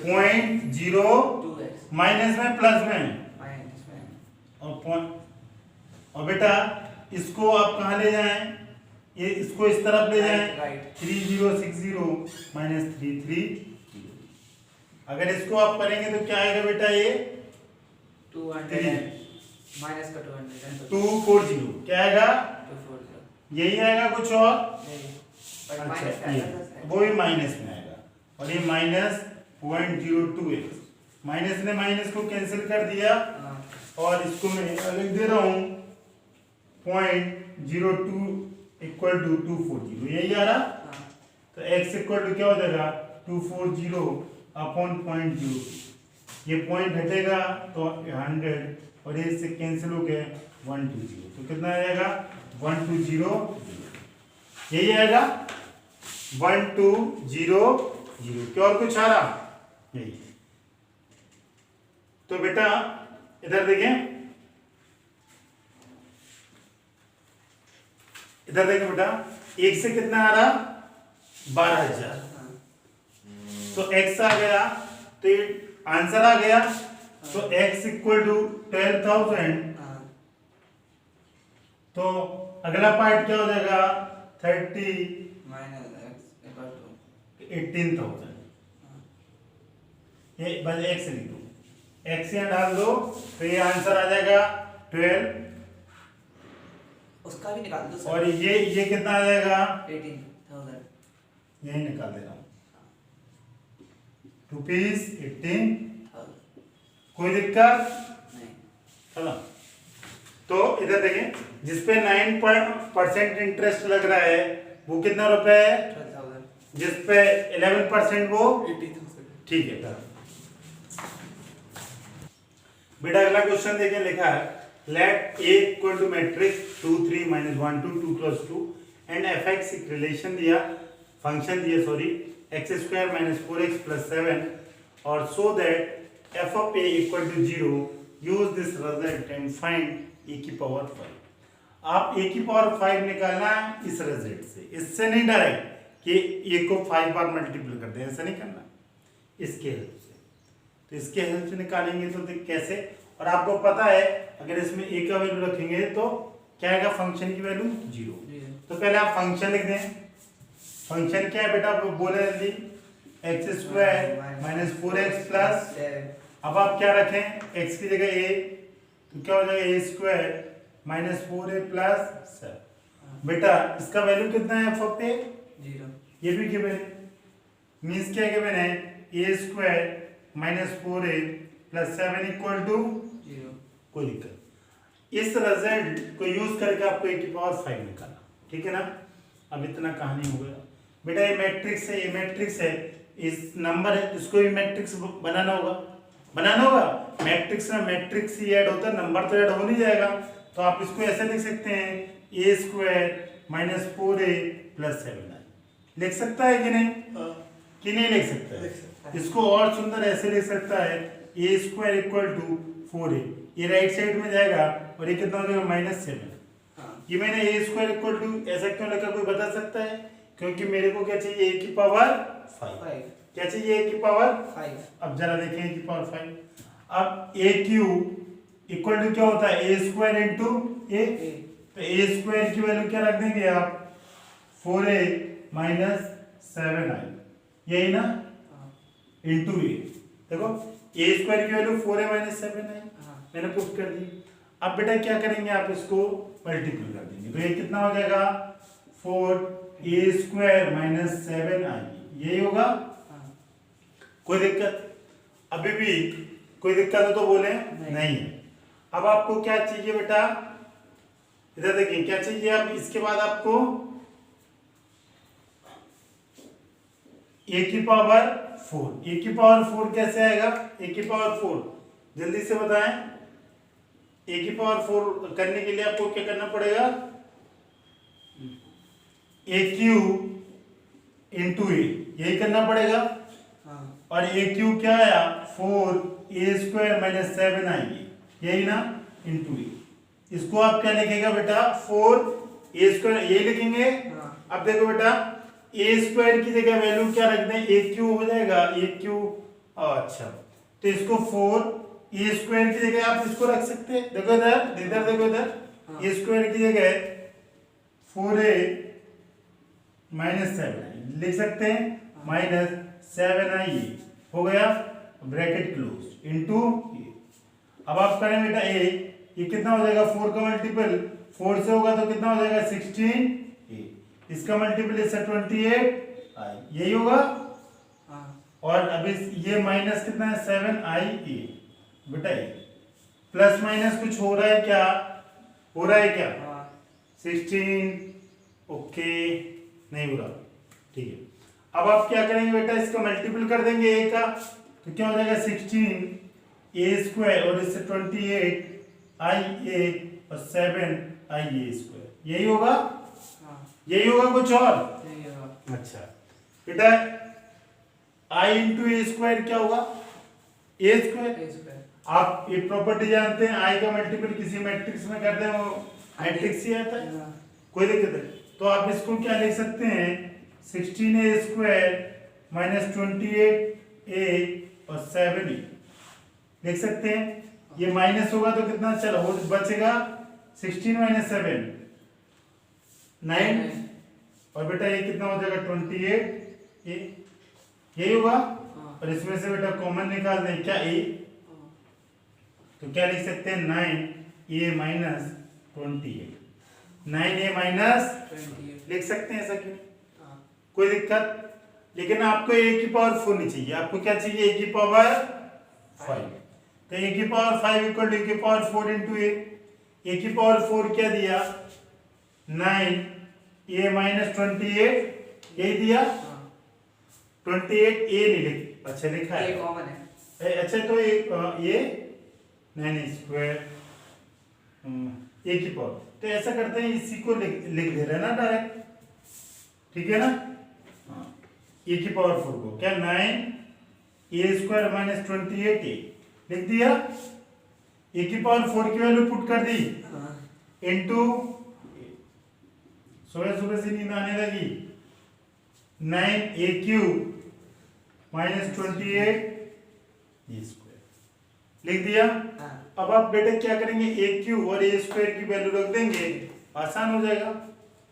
A: 0.02x माइनस में प्लस में, और बेटा इसको आप कहाँ ले जाएं, ये इसको इस तरफ ले जाएं, 3060 माइनस 330। अगर इसको आप करेंगे तो क्या आएगा बेटा, ये
B: 200 माइनस का
A: 240, क्या आएगा
B: 240,
A: यही आएगा, कुछ और
B: अच्छा
A: वो भी माइनस में आएगा, और ये माइनस 0.02x, माइनस ने माइनस को कैंसिल कर दिया, और इसको मैं लिख दे रहा हूँ 0.02 इक्वल टू 240, यही आ रहा। तो x इक्वल टू क्या हो जाएगा 240 अपॉन 0.02, ये पॉइंट हटेगा तो 100, और ये इससे कैंसिल हो गया 120, तो कितना आ जाएगा 1200, यही आएगा 1200, क्या और कुछ आ रहा, यही। तो बेटा इधर देखें, इधर देखें बेटा, एक से कितना आ रहा 12,000, तो x आ गया, तो ये आंसर आ गया, तो x इक्वल टू 12,000, तो अगला पार्ट क्या हो जाएगा 30
B: माइनस एक्स इक्वल टू
A: 18,000, ये बस x लिख दो, x यहाँ डाल दो, तो ये आंसर आ जाएगा 12,
B: उसका भी निकाल दो सर।
A: और ये कितना आ जाएगा
B: 18,000
A: यही निकाल दे रहा हूँ, ₹18,000, कोई दिक्कत
B: नहीं।
A: चलो, तो इधर देखें, जिसपे 9% इंटरेस्ट लग रहा है वो कितना रुपए है,
B: 12,000,
A: जिसपे 11% वो
B: 80,000।
A: ठीक है। करो बेटा, अगला क्वेश्चन देखें, लिखा है let A equal to matrix 2 3 -1 2 2 + 2 and fx एक रिलेशन दिया, फंक्शन दिया सॉरी, x² - 4x + 7, और so that f of A equal to 0, use this result and find a की पावर 5। आप a की पावर 5 निकालना है इस रिजल्ट से, इससे नहीं डायरेक्ट कि a को 5 बार मल्टीपल कर दे, ऐसा नहीं करना, इसके हेल्प से। तो इसके हेल्प से निकालेंगे तो कैसे, और आपको पता है अगर इसमें a का वैल्यू रखेंगे तो क्या आएगा, फंक्शन की वैल्यू 0। तो पहले आप फंक्शन लिख दें, फंक्शन क्या है बेटा, आप बोले जल्दी, x² - 4x + 7। अब आप क्या रखें, x की जगह a, तो क्या हो जाएगा a² - 4a + 7। बेटा इसका वैल्यू कितना है f ऑफ a,
B: 0।
A: ये भी गिवन है, मींस क्या गिवन है, a² - 4a + 7 इक्वल टू
B: 0।
A: कोई दिक्कत, इस रिजल्ट को यूज करके आपको a की पावर 5 निकालना, ठीक है ना। अब इतना कहानी हो गया बेटा, ये मैट्रिक्स है, ये मैट्रिक्स है, इस नंबर है, इसको भी मैट्रिक्स बनाना होगा, मैट्रिक्स में मैट्रिक्स ही ऐड होता है, नंबर तो ऐड हो नहीं जाएगा। तो आप इसको ऐसे लिख सकते हैं, a² - 4a + 7 लिख सकता है कि नहीं, कि नहीं लिख सकता है, इसको और सुंदर ऐसे लिख सकता है, a² = 4a, ये राइट साइड में जाएगा, और ये कितना हो जाएगा -7। ये मैंने a² = ऐसा क्यों लिखा, कोई बता सकता है, क्योंकि मेरे को क्या चाहिए, a की पावर 5, क्या चाहिए, a की पावर 5। अब जरा देखें a की पावर 5, अब aq इक्वल टू क्या होता है, a² × a, तो a² की वैल्यू क्या रख देंगे आप, 4a - 7i, यही ना, इंटू a, देखो a² की वैल्यू 4a - 7i मैंने पुट कर दी। अब बेटा क्या करेंगे, आप इसको मल्टीपल कर देंगे, तो ये कितना हो जाएगा, 4a² - 7i, यही होगा, कोई दिक्कत, अभी भी कोई दिक्कत हो तो बोले, नहीं है। अब आपको क्या चाहिए बेटा, इधर देखिए क्या चाहिए, अब इसके बाद आपको a की पावर 4, a की पावर 4 कैसे आएगा, a की पावर 4 जल्दी से बताएं, a की पावर 4 करने के लिए आपको क्या करना पड़ेगा, aq × a, यही करना पड़ेगा, और aq क्या आया, 4a² - 7i, यही ना, इंटू a, इसको आप क्या लिखेगा बेटा, 4a², ये लिखेंगे। अब देखो बेटा, a² की जगह वैल्यू क्या रख दें, aq हो जाएगा, aq, अच्छा, तो इसको 4a² की जगह आप इसको रख सकते हैं, देखो इधर देखो इधर, a² की जगह 4a - 7i लिख सकते हैं, -7i हो गया, ब्रैकेट क्लोज, इनटू ये। अब आप करें बेटा a, ये कितना हो जाएगा, 4 का मल्टीपल 4 से होगा तो कितना हो जाएगा, 16a, इसका मल्टीपल इससे 28i, यही होगा, और अब ये माइनस कितना है, 7ia, बेटा प्लस माइनस कुछ हो रहा है क्या, 16, ओके, नहीं हो रहा, ठीक है। अब आप क्या करेंगे बेटा, इसका मल्टीपल कर देंगे a का, तो क्या हो जाएगा, 16a² और इससे 28ia और 7i² यही होगा,
B: हाँ
A: यही होगा कुछ और?
B: यही होगा।
A: अच्छा बेटा i इंटू ए स्क्वायर क्या होगा? ए स्क्वायर।
B: ए स्क्वायर।
A: आप ये प्रॉपर्टी जानते हैं, i का मल्टीपल किसी मैट्रिक्स में कर दें वो मैट्रिक्स ही आता है,
B: हाँ,
A: कोई दिक्कत है? तो आप इसको क्या लिख सकते हैं, 16a² माइनस 28a और 7e लिख सकते हैं। ये माइनस होगा तो कितना चलो हो बचेगा, 16 माइनस 7 9 और बेटा ये कितना हो जाएगा 28a, यही होगा।
B: हाँ,
A: और इसमें से बेटा कॉमन निकाल दें क्या a,
B: हाँ,
A: तो क्या लिख सकते हैं 9a माइनस 28, 9a माइनस
B: 28।
A: लिख सकते हैं ऐसा क्यों?
B: हाँ,
A: कोई दिक्कत? लेकिन आपको a की पावर 4 नहीं चाहिए, आपको क्या चाहिए, a की पावर 5। तो a की पावर 5 इक्वल टू a की पावर 4 इंटू a की पावर 4 क्या दिया 9a माइनस 28 यही दिया,
B: हाँ,
A: 28a नहीं लिख, अच्छा लिखा
B: ये
A: है
B: कॉमन है।
A: अच्छा तो ये 9 स्क्वायर a की पावर, तो ऐसा करते हैं इसी को लिख दे रहे हैं ना डायरेक्ट, ठीक है ना? हाँ, a की पावर 4 को क्या 9a² माइनस 28a लिख दिया, a की पावर 4 की वैल्यू पुट कर दी
B: हाँ,
A: इनटू, सुबह सुबह से नींद आने लगी, 9a³ माइनस 28a² लिख दिया।
B: हाँ,
A: अब आप बेटे क्या करेंगे, a³ और a² की वैल्यू रख देंगे, आसान हो जाएगा,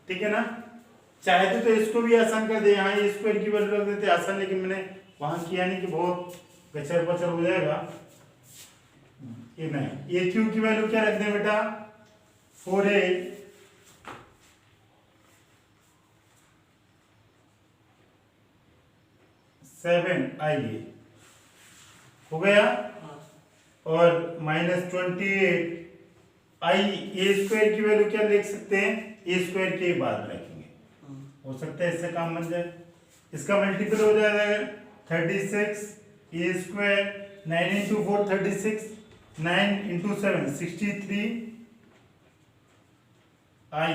A: ठीक है ना? चाहते तो इसको भी आसान कर दे, यहाँ a² की वैल्यू रख देते आसान, लेकिन मैंने वहां किया नहीं कि बहुत गचर पचर हो जाएगा। ये नहीं, a³ की वैल्यू क्या रख दें बेटा 4a 7ia हो गया,
B: हाँ,
A: और माइनस 28 a² की वैल्यू क्या लिख सकते हैं, a² के बाद रखेंगे,
B: हाँ,
A: हो सकता है इससे काम बन जाए। इसका मल्टीपल हो जाएगा 36 a², 9 इंटू 4 36, 9 इंटू 7 63 ia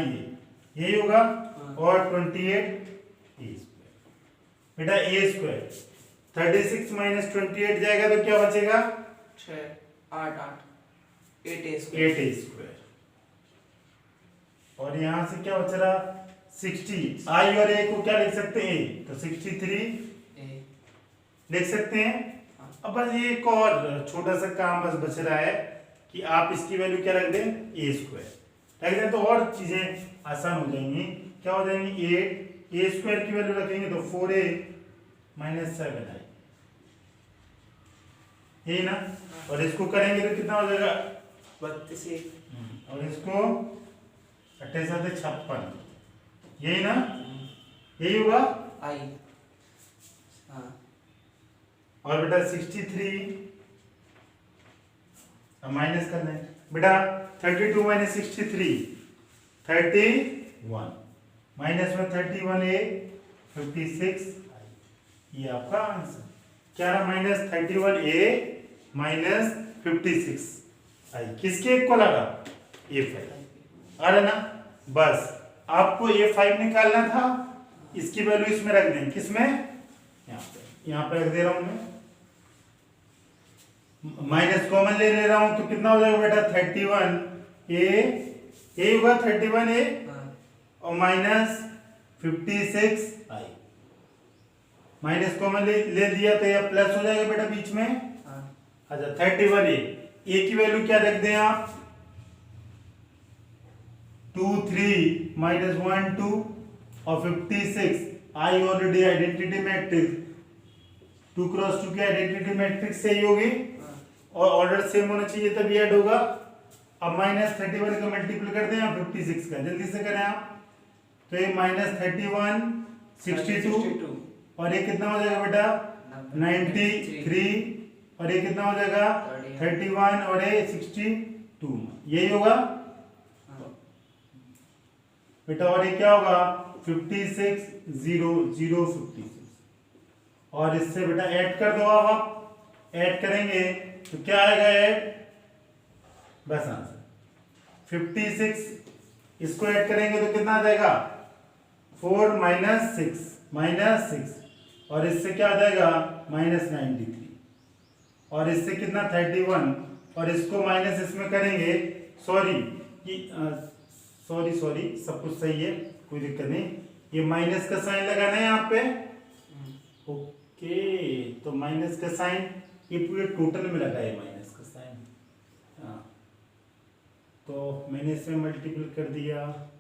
A: यही होगा, और 28 a²। बेटा a² 36 माइनस 28 जाएगा तो क्या बचेगा
B: 6 8 8 8a स्क्वायर।
A: 8a², और यहां से क्या बच रहा 60, i और a को क्या लिख सकते हैं, तो 63
B: ए
A: लिख सकते हैं। अब बस ये एक और छोटा सा काम बस बच रहा है कि आप इसकी वैल्यू क्या रख दें a² रख दें, तो और चीजें आसान हो जाएंगी। क्या हो जाएंगी 8 a² की वैल्यू रखेंगे तो 4a माइनस 7i, यही ना? और इसको करेंगे तो कितना हो जाएगा
B: 32
A: और इसको 28 56, यही ना? यही होगा।
B: आई। हाँ,
A: और बेटा 63 माइनस कर लें बेटा, 32 माइनस 63 31 माइनस में 31a 56, ये आपका आंसर क्या रहा, माइनस 31a माइनस 56 किसके इक्वल आ रहा, a5 आ रहा ना? बस आपको a5 निकालना था, इसकी वैल्यू इसमें रख दें, किसमें, यहाँ पे रख दे रहा हूं मैं, माइनस कॉमन ले रहा हूं तो कितना हो जाएगा बेटा 31a, ये होगा 31a
B: हाँ,
A: और माइनस 56i, माइनस कॉमन ले दिया तो यह प्लस हो जाएगा बेटा बीच में।
B: हाँ,
A: अच्छा 31a, a की वैल्यू क्या रख दें आप 2 3 माइनस 1 2 और 56, I already identity matrix 2 cross 2 की आइडेंटिटी मैट्रिक्स से ही होगी
B: हाँ,
A: और ऑर्डर सेम होना चाहिए तभी ऐड होगा। अब माइनस 31 का मल्टीपल कर दें आप 56 का, जल्दी से करें आप, तो ये माइनस 31 62 और ये कितना हो जाएगा बेटा 93 और ये कितना हो जाएगा 31 और ये 62, यही होगा बेटा। और ये क्या होगा 56 0 0 56, और इससे बेटा ऐड कर दो, आप ऐड करेंगे तो क्या आएगा ऐड, बस आंसर 56, इसको ऐड करेंगे तो कितना आ जाएगा 4 माइनस 6 और इससे क्या आ जाएगा -93 और इससे कितना 31 और इसको माइनस इसमें करेंगे सॉरी सब कुछ सही है, कोई दिक्कत नहीं। ये माइनस का साइन लगाना है यहाँ पे। ओके, तो माइनस का साइन ये पूरे टोटल में लगा है माइनस का साइन। हाँ, तो मैंने इसमें मल्टीपल कर दिया,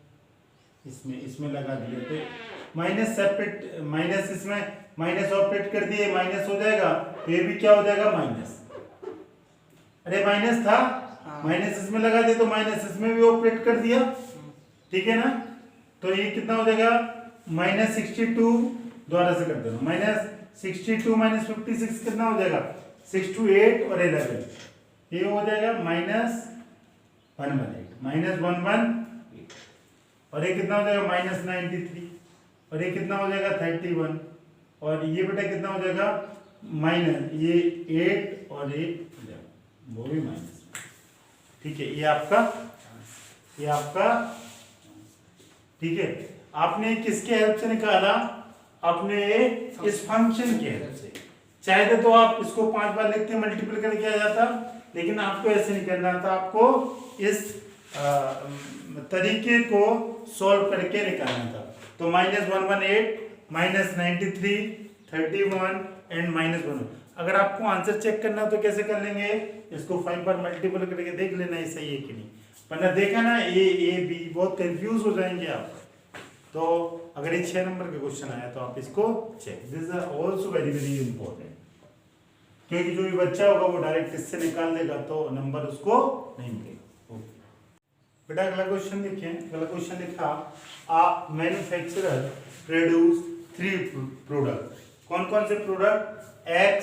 A: इसमें लगा दिया, तो माइनस सेपरेट माइनस इसमें माइनस ऑपरेट कर दिए, माइनस हो जाएगा, तो ये भी क्या हो जाएगा माइनस। अरे माइनस था, माइनस इसमें लगा दिया तो माइनस इसमें भी ऑपरेट कर दिया, ठीक है ना। तो ये कितना हो जाएगा -62 द्वारा से कर देना, -62 - 56 कितना हो जाएगा 6 2 8 और 11, ये हो जाएगा -118 और ये कितना हो जाएगा -93 और ये कितना हो जाएगा 31 और ये बेटा कितना हो जाएगा माइनस ये 8 और ये 11, वो भी माइनस, ठीक है। ये आपका ठीक है। आपने किसके हेल्प से निकाला, अपने इस फंक्शन के हेल्प से। चाहे तो आप इसको 5 बार लिखते मल्टीपल करके आ जाता, लेकिन आपको ऐसे नहीं करना था, आपको इस तरीके को सॉल्व करके निकालना था। तो -118 -93 31 एंड -1। अगर आपको आंसर चेक करना हो तो कैसे कर लेंगे, इसको 5 बार मल्टीपल करके देख लेना है सही है कि नहीं, वरना देखा ना ए बी बहुत कंफ्यूज हो जाएंगे आप। तो अगर ये 6 नंबर का क्वेश्चन आया तो आप इसको check, this is also very very important, क्योंकि जो भी बच्चा होगा वो डायरेक्ट इससे निकाल देगा तो नंबर उसको नहीं मिलेगा। बेटा अगला क्वेश्चन देखिए, अगला क्वेश्चन लिखा आ मैन्युफैक्चरर प्रोड्यूस 3 प्रोडक्ट। कौन कौन से प्रोडक्ट, X,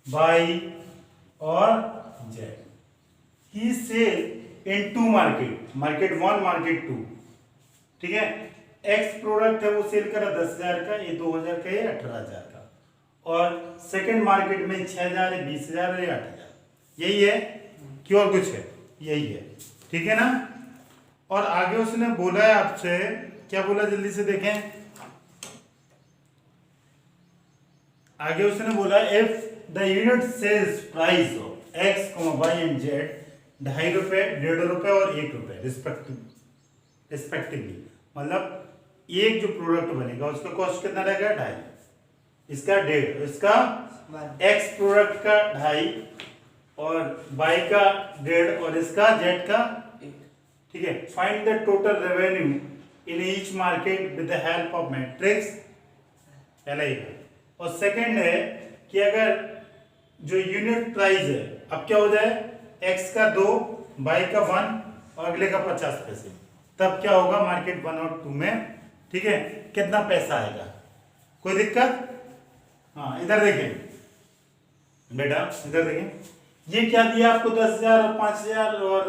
A: Y और Z। ही सेल इन 2 मार्केट 1 मार्केट 2, ठीक है। X प्रोडक्ट है वो सेल करा 10,000 का, ये 2,000 का, ये 18,000 का, और सेकंड मार्केट में 6,000 है, 20,000 है, 8,000, यही है कि और कुछ है, यही है, ठीक है ना। और आगे उसने बोला है आपसे, क्या बोला जल्दी से देखें, आगे उसने बोला if the unit sales price of X, Y एंड Z 2.5 रुपए, 1.5 रुपए और 1 रुपए रिस्पेक्टिवली, मतलब एक जो प्रोडक्ट बनेगा उसका कॉस्ट कितना रहेगा 2.5, इसका 1.5, इसका X प्रोडक्ट का 2.5 और Y का 1.5 और इसका Z का 1, ठीक है। Find the total revenue in each market with the help of matrix LI। और सेकंड है कि अगर जो यूनिट प्राइस है, अब क्या हो जाए X का 2, Y का 1 और अगले का 50 पैसे, तब क्या होगा मार्केट 1 और 2 में, ठीक है, कितना पैसा आएगा, कोई दिक्कत। हाँ इधर देखें बेटा, इधर देखें, ये क्या दिया आपको 10,000 और 5,000 और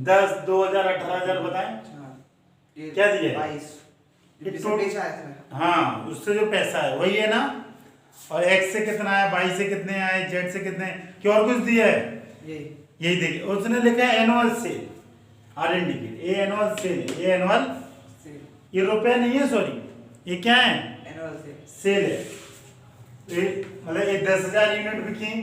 A: 10, 2,000, 18,000 बताएं, क्या दिया है, हाँ उससे जो पैसा है वही है ना, और X से कितना है, Y से कितने आए, Z से कितने, क्या और कुछ दिया है, यही देखिए उसने लिखा है एनुअल सेल, R&D के एनुअल सेल, ये एनुअल, ये रुपए नहीं है, सॉरी ये क्या है एनुअल सेल है। मतलब ये 10,000 यूनिट बिकी,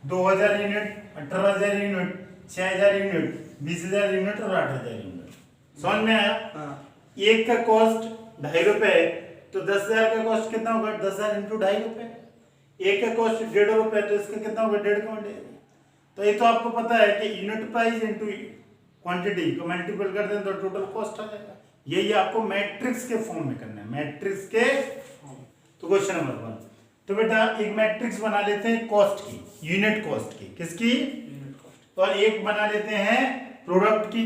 A: 2,000 यूनिट, 18,000 यूनिट, 6,000 यूनिट, 20,000 यूनिट और 8,000 यूनिट, समझ में आया। एक का कॉस्ट 2.5 रुपए, तो 10,000 का कॉस्ट कितना होगा, 10,000 इंटू 2.5 रुपए। एक का कॉस्ट 1.5 रुपए, तो इसका कितना होगा 1.5 का। तो ये तो आपको पता है कि यूनिट प्राइस इंटू क्वांटिटी को मल्टीपल कर दें तो टोटल कॉस्ट आ जाएगा। यही आपको मैट्रिक्स के फॉर्म में करना है, मैट्रिक्स के। तो क्वेश्चन नंबर 1, तो बेटा एक मैट्रिक्स बना लेते हैं कॉस्ट की, यूनिट कॉस्ट की, किसकी, यूनिट कॉस्ट, और एक बना लेते हैं प्रोडक्ट की,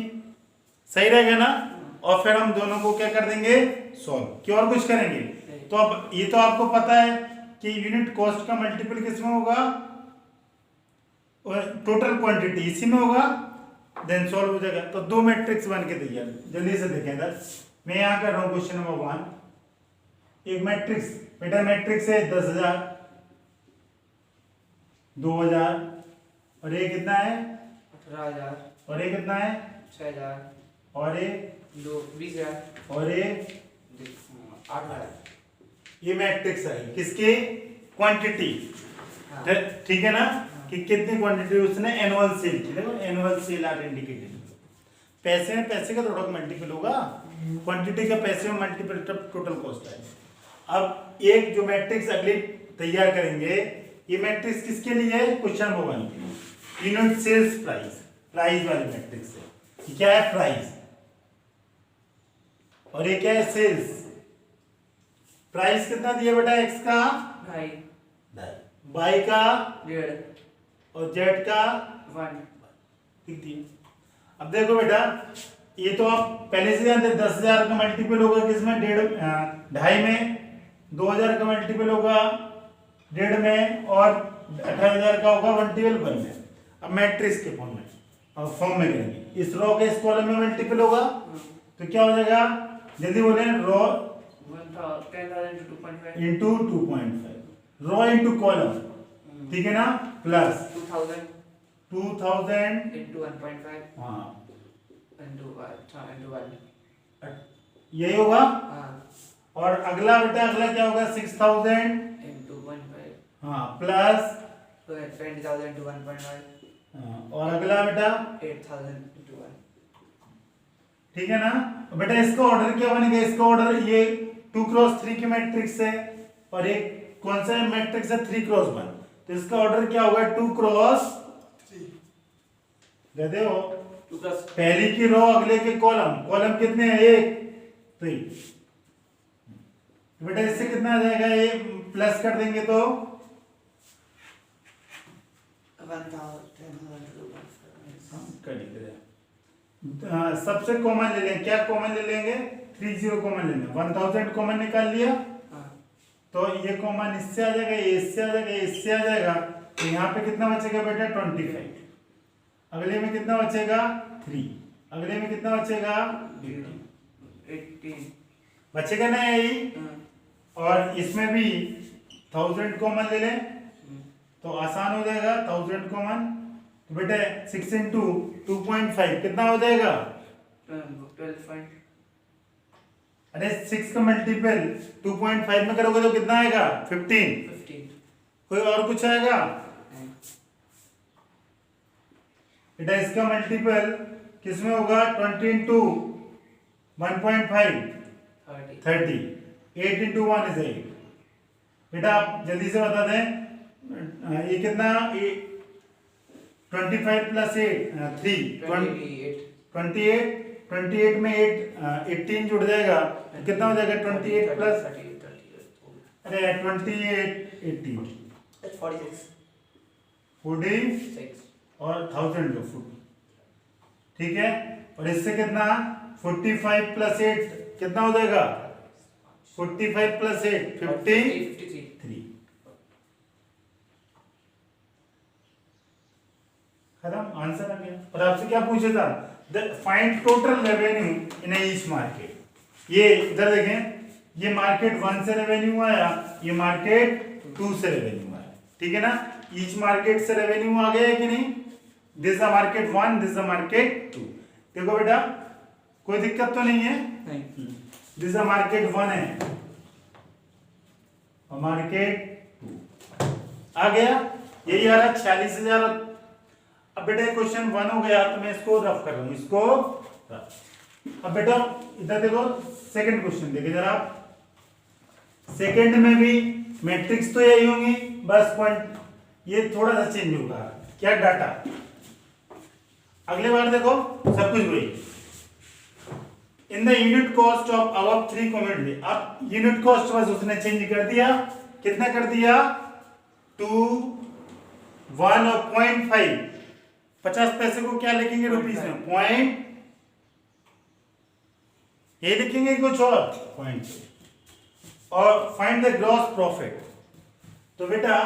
A: सही रहेगा ना। और फिर हम दोनों को क्या कर देंगे सॉल्व, क्या और कुछ करेंगे। तो अब ये तो आपको पता है कि यूनिट कॉस्ट का मल्टीपल किसमें होगा, टोटल क्वांटिटी इसी में होगा, देन सॉल्व हो जाएगा। तो 2 मैट्रिक्स बन के तैयार, जल्दी से देखें इधर, मैं यहाँ कर रहा हूँ क्वेश्चन नंबर 1, एक मैट्रिक्स, बेटा मैट्रिक्स है 10,000, 2,000 और ये कितना है
B: 18,000
A: और ये कितना है
B: 6000
A: और ये
B: 20,000
A: और ये
B: 8,000।
A: ये मैट्रिक्स है किसकी क्वांटिटी
B: हाँ।
A: ठीक है ना कि कितनी क्वांटिटी उसने एनुअल सेल की देखो एनुअल सेल आर इंडिकेटेड पैसे में पैसे का थोड़ा मल्टीपल होगा क्वांटिटी का पैसे में मल्टीपल टोटल कॉस्ट है। अब एक जो मैट्रिक्स अगली तैयार करेंगे ये मैट्रिक्स किसके लिए है क्वेश्चन नंबर 1 के लिए यूनिट सेल्स प्राइस प्राइस वाली मैट्रिक्स है। ये क्या है प्राइस और ये क्या है सेल्स। प्राइस कितना दिया बेटा एक्स का
B: 2.5
A: वाई का
B: 1.5
A: और जेड का
B: 1।
A: ठीक थी। अब देखो बेटा ये तो आप पहले से जानते 10,000 का मल्टीपल होगा किसमें 2.5 में 2,000 का मल्टीपल होगा 1.5 में और 18,000 का होगा मल्टीपल 1 में। अब मैट्रिक्स के फॉर्म में करेंगे इस रो के इस कॉलम में मल्टीपल होगा तो क्या हो जाएगा जल्दी बोले रो
B: 10,000 into 2.5
A: इंटू 2.5 रो इंटू कॉलम ठीक है ना प्लस 2,000
B: into 1.5
A: हाँ
B: into 1
A: यही होगा
B: हाँ
A: और अगला बेटा अगला क्या होगा 6,000
B: into 1.5
A: हाँ प्लस
B: 20,000 into 1.5
A: और अगला बेटा
B: 8,000 into 1।
A: ठीक है ना बेटा इसका ऑर्डर क्या बनेगा इसका ऑर्डर ये 2x3 की मैट्रिक्स है और एक कौन सा मैट्रिक्स है 3x1 तो इसका ऑर्डर क्या होगा 2x3 दे दे हो
B: 2 plus
A: पहली की रो अगले के कॉलम कॉलम कितने हैं एक तो बेटा इससे कितना आ जाएगा ये प्लस कर देंगे तो
B: 1,000
A: सबसे कॉमन ले लेंगे क्या कॉमन ले लेंगे 30 कॉमन लेंगे 1,000 कॉमन निकाल लिया तो ये कॉमन इससे आ जाएगा ये इससे आ जाएगा ये इससे आ जाएगा तो यहाँ पे कितना बचेगा बेटा 25 अगले में कितना बचेगा 3 अगले में कितना बचेगा
B: 18
A: बचेगा ना यही और इसमें भी 1,000 कॉमन ले लें तो आसान हो जाएगा 1,000 कॉमन तो बेटे 6 into 2.5 कितना हो जाएगा
B: 12
A: अरे 6 का मल्टीपल 2.5 में करोगे तो कितना आएगा 15 कोई और कुछ आएगा बेटा इसका मल्टीपल किसमें होगा 20 into 1.5 30 8 into 1 is 8 बेटा आप जल्दी से बता दें ये कितना 25 plus 8 3 28 में 18 जुड़ जाएगा तो कितना हो जाएगा 28 प्लस अरे 28 18 40 और 1000 जो फुट ठीक है और इससे कितना 45 प्लस 8 कितना हो जाएगा 45 प्लस 8 53 खत्म आंसर आ गया। और आपसे क्या पूछा था find total revenue in each market. ये इधर देखें ये मार्केट 1 से रेवेन्यू आया ये मार्केट 2 से रेवेन्यू आया ठीक है ना ईच मार्केट से रेवेन्यू आ गया है कि नहीं this is market 1 this is market 2 देखो बेटा कोई दिक्कत तो नहीं है दिस इज मार्केट 1 है और मार्केट 2 आ गया यही आ रहा 46,000। अब बेटा क्वेश्चन 1 हो गया तो मैं इसको रफ कर रहा हूं इसको रफ। अब बेटा इधर देखो सेकंड क्वेश्चन देखिए जरा सेकंड में भी मैट्रिक्स तो यही होंगी बस पॉइंट ये थोड़ा सा चेंज होगा क्या डाटा अगले बार देखो सब कुछ वही इन the unit cost of above 3 comment अब यूनिट कॉस्ट बस उसने चेंज कर दिया कितना कर दिया 2 1 और 0.5 50 पैसे को क्या लिखेंगे रुपीस में पॉइंट ये लिखेंगे कुछ और पॉइंट और फाइंड द ग्रॉस प्रॉफिट तो बेटा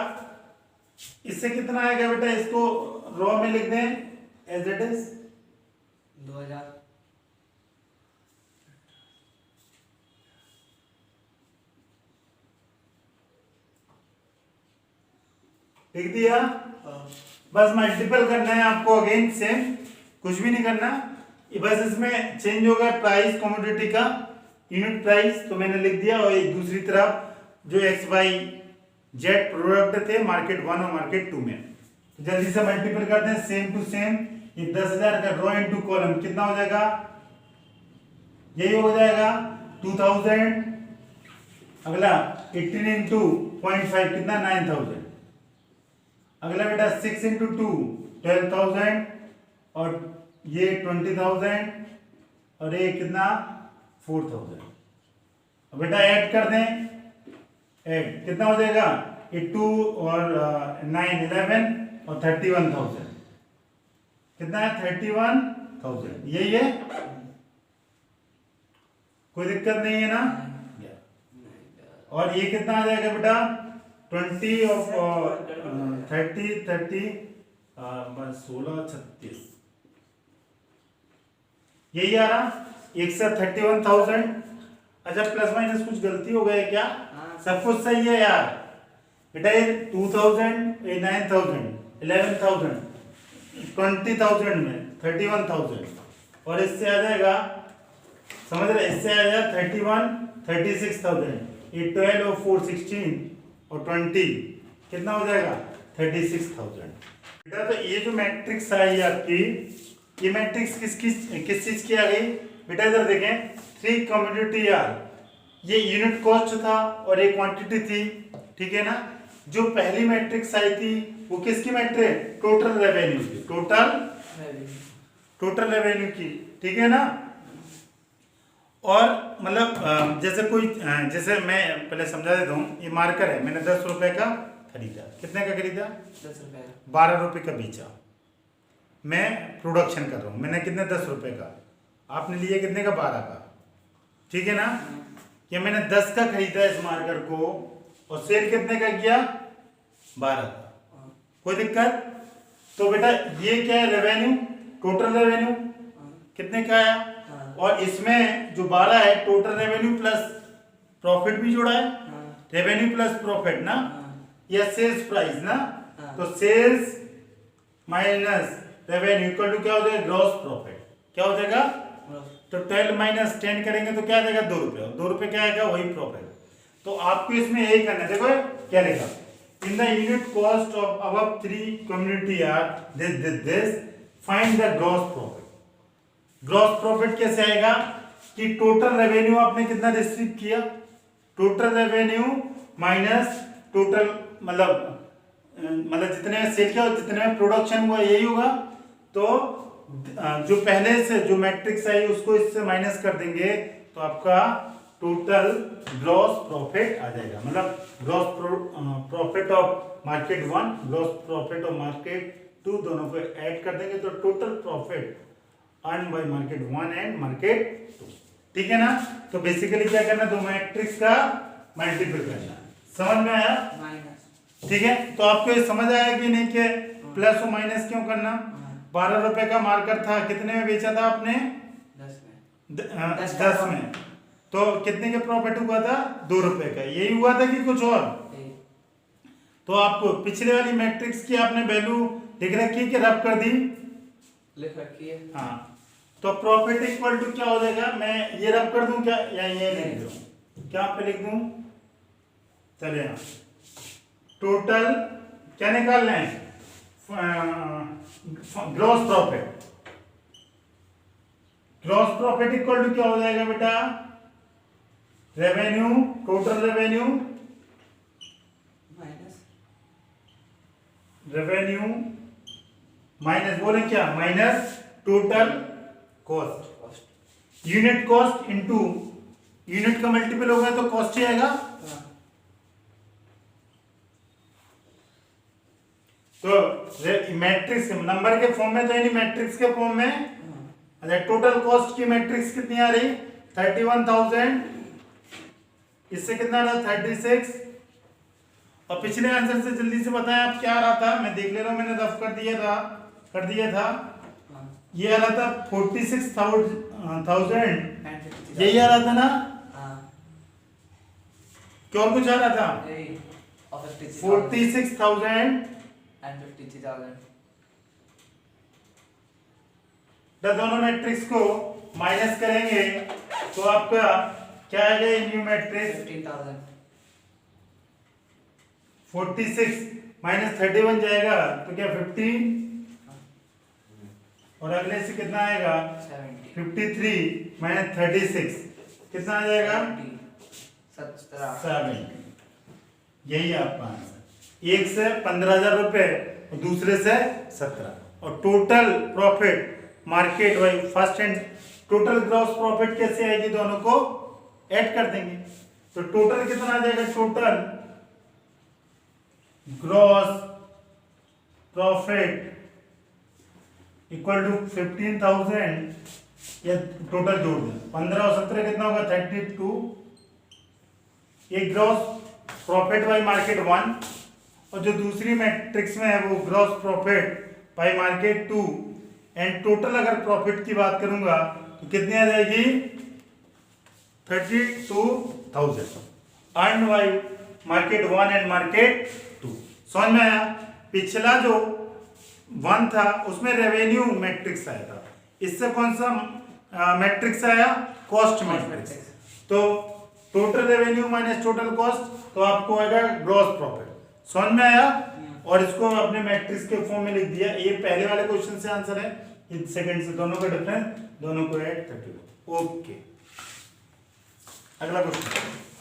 A: इससे कितना आएगा बेटा इसको रॉ में लिख दें एज इट इज
B: 2000
A: लिख दिया बस मल्टीपल करना है आपको अगेन सेम कुछ भी नहीं करना, ये बस इसमें चेंज होगा प्राइस कमोडिटी का, यूनिट प्राइस तो मैंने लिख दिया, और एक दूसरी तरफ जो एक्स वाई जेड प्रोडक्ट थे मार्केट 1 और मार्केट 2 में, तो जल्दी से मल्टीपल करते हैं सेम टू सेम। ये 10,000 का रो इनटू कॉलम कितना हो जाएगा, यही हो जाएगा 2000, अगला 18 इंटू 0.5 कितना 9000, अगला बेटा 6 इंटू 2 12,000, और ये 20,000, और ये कितना 4,000। अब बेटा ऐड कर दें, ऐड कितना हो जाएगा, ये 2 और 9 11 और 31,000, कितना है 31,000, यही है, कोई दिक्कत नहीं है ना। और ये कितना आ जाएगा बेटा 20 और 30 16 36, यही आ रहा, एक साथ 31,000। अच्छा प्लस माइनस कुछ गलती हो गया क्या, सब कुछ सही है यार बेटा, ये 2000, ये 9,000, 11,000, 20,000 में 31,000, और इससे आ जाएगा, समझ रहे, इससे आ जाएगा 31 36,000, ये 12 और 4 16 और 20 कितना हो जाएगा 36,000। बेटा तो ये जो मैट्रिक्स आई आपकी, ये मैट्रिक्स किस चीज की आ गई बेटा, इधर देखें 3 कमोडिटी यार, ये यूनिट कॉस्ट था और एक क्वांटिटी थी, ठीक है ना। जो पहली मैट्रिक्स आई थी वो किसकी मैट्रिक्स, टोटल रेवेन्यू की, टोटल रेवेन्यू की, ठीक है ना। और मतलब जैसे कोई, जैसे मैं पहले समझा देता हूँ, ये मार्कर है, मैंने 10 रुपए का खरीदा, कितने का खरीदा
B: 10 रुपए,
A: 12 रुपए का बेचा, मैं प्रोडक्शन कर रहा हूँ, मैंने कितने 10 रुपए का, आपने लिया कितने का 12 का, ठीक है ना। ये मैंने 10 का खरीदा इस मार्कर को, और सेल कितने का किया 12 का, कोई दिक्कत। तो बेटा ये क्या है रेवेन्यू, टोटल रेवेन्यू कितने का आया, और इसमें जो 12 है टोटल रेवेन्यू प्लस प्रॉफिट भी जोड़ा है, रेवेन्यू प्लस प्रॉफिट ना, या सेल्स प्राइस ना, तो sales minus revenue equal to क्या हो जाएगा ग्रॉस प्रॉफिट, क्या हो जाएगा, तो 12 माइनस 10 करेंगे तो क्या आ जाएगा 2 रुपये, 2 रुपये क्या आएगा वही प्रॉफिट। तो आपको इसमें यही करना है, देखो क्या लिखा, in the unit cost of above 3 community are this find the gross profit. Gross profit कैसे आएगा कि टोटल रेवेन्यू आपने कितना रिसीव किया, टोटल रेवेन्यू माइनस टोटल मतलब जितने सेल किया जितने में प्रोडक्शन हुआ यही होगा, तो जो पहले से जो मैट्रिक्स आई उसको इससे माइनस कर देंगे तो आपका टोटल ग्रॉस प्रॉफिट आ जाएगा, मतलब gross profit of market 1 gross profit of market 2 दोनों को ऐड कर देंगे तो total profit earn by market 1 and market 2, ठीक है ना। तो बेसिकली क्या करना, दो मैट्रिक्स का मल्टीपल करना, समझ में आया, ठीक है। तो आपको ये समझ आया कि नहीं कि प्लस और माइनस क्यों करना। 12 रुपए का मार्कर था, कितने में बेचा था आपने 10 में, तो कितने के प्रॉफिट हुआ था 2 रुपए का, यही हुआ था कि कुछ और। तो आपको पिछले वाली मैट्रिक्स की आपने वैल्यू लिख रखी है कि रब कर दी,
B: लिख रखी है,
A: हाँ। तो प्रॉफिट इक्वल टू क्या हो जाएगा, मैं ये रब कर दूं क्या, या ये लिख दूं, क्या पे लिख दूं, चलिए टोटल क्या निकालना है, gross profit, gross profit equal to क्या हो जाएगा बेटा, revenue total revenue revenue minus बोले क्या, minus total cost, unit cost into unit का मल्टीपल होगा तो कॉस्ट ही आएगा। तो मैट्रिक्स नंबर के फॉर्म में तो यानी मैट्रिक्स के फॉर्म में, अच्छा टोटल कॉस्ट की मैट्रिक्स कितनी आ रही 31,000, इससे कितना आ रहा 36, और पिछले आंसर से जल्दी से बताएं आप क्या आ रहा था, मैं देख ले रहा हूं, मैंने रफ कर दिया था, ये आ रहा था 46,000, यही आ रहा था ना, क्या और कुछ आ रहा था 46,000
B: and 53,000,
A: दोनों मैट्रिक्स को माइनस करेंगे तो आपका क्या आएगा ये न्यू मैट्रिक्स
B: 15,000
A: 46 माइनस 31 जाएगा तो क्या 15 और अगले से कितना आएगा
B: 70
A: 53 माइनस 36 कितना आ जाएगा
B: 17
A: 70। यही आपका आंसर। एक से 15,000 रुपए और दूसरे से 17 और total profit market wise first and total gross profit कैसे आएगी दोनों को ऐड कर देंगे तो टोटल कितना आ जाएगा total gross profit equal to 15,000 या टोटल जोड़ दें 15 और 17 कितना होगा 32। एक ग्रॉस प्रॉफिट बाई मार्केट 1 और जो दूसरी मैट्रिक्स में है वो gross profit by market 2 and total अगर प्रॉफिट की बात करूंगा तो कितनी आ जाएगी 32,000 earn by market 1 and market 2। समझ में आया। पिछला जो 1 था उसमें रेवेन्यू मैट्रिक्स आया था, इससे कौन सा मैट्रिक्स आया कॉस्ट मैट्रिक्स। तो total revenue minus total cost तो आपको आएगा ग्रॉस प्रॉफिट। समझ में आया। और इसको अपने मैट्रिक्स के फॉर्म में लिख दिया। ये पहले वाले क्वेश्चन से आंसर है, सेकंड से दोनों का डिफरेंस, दोनों को ऐड 30। ओके अगला क्वेश्चन।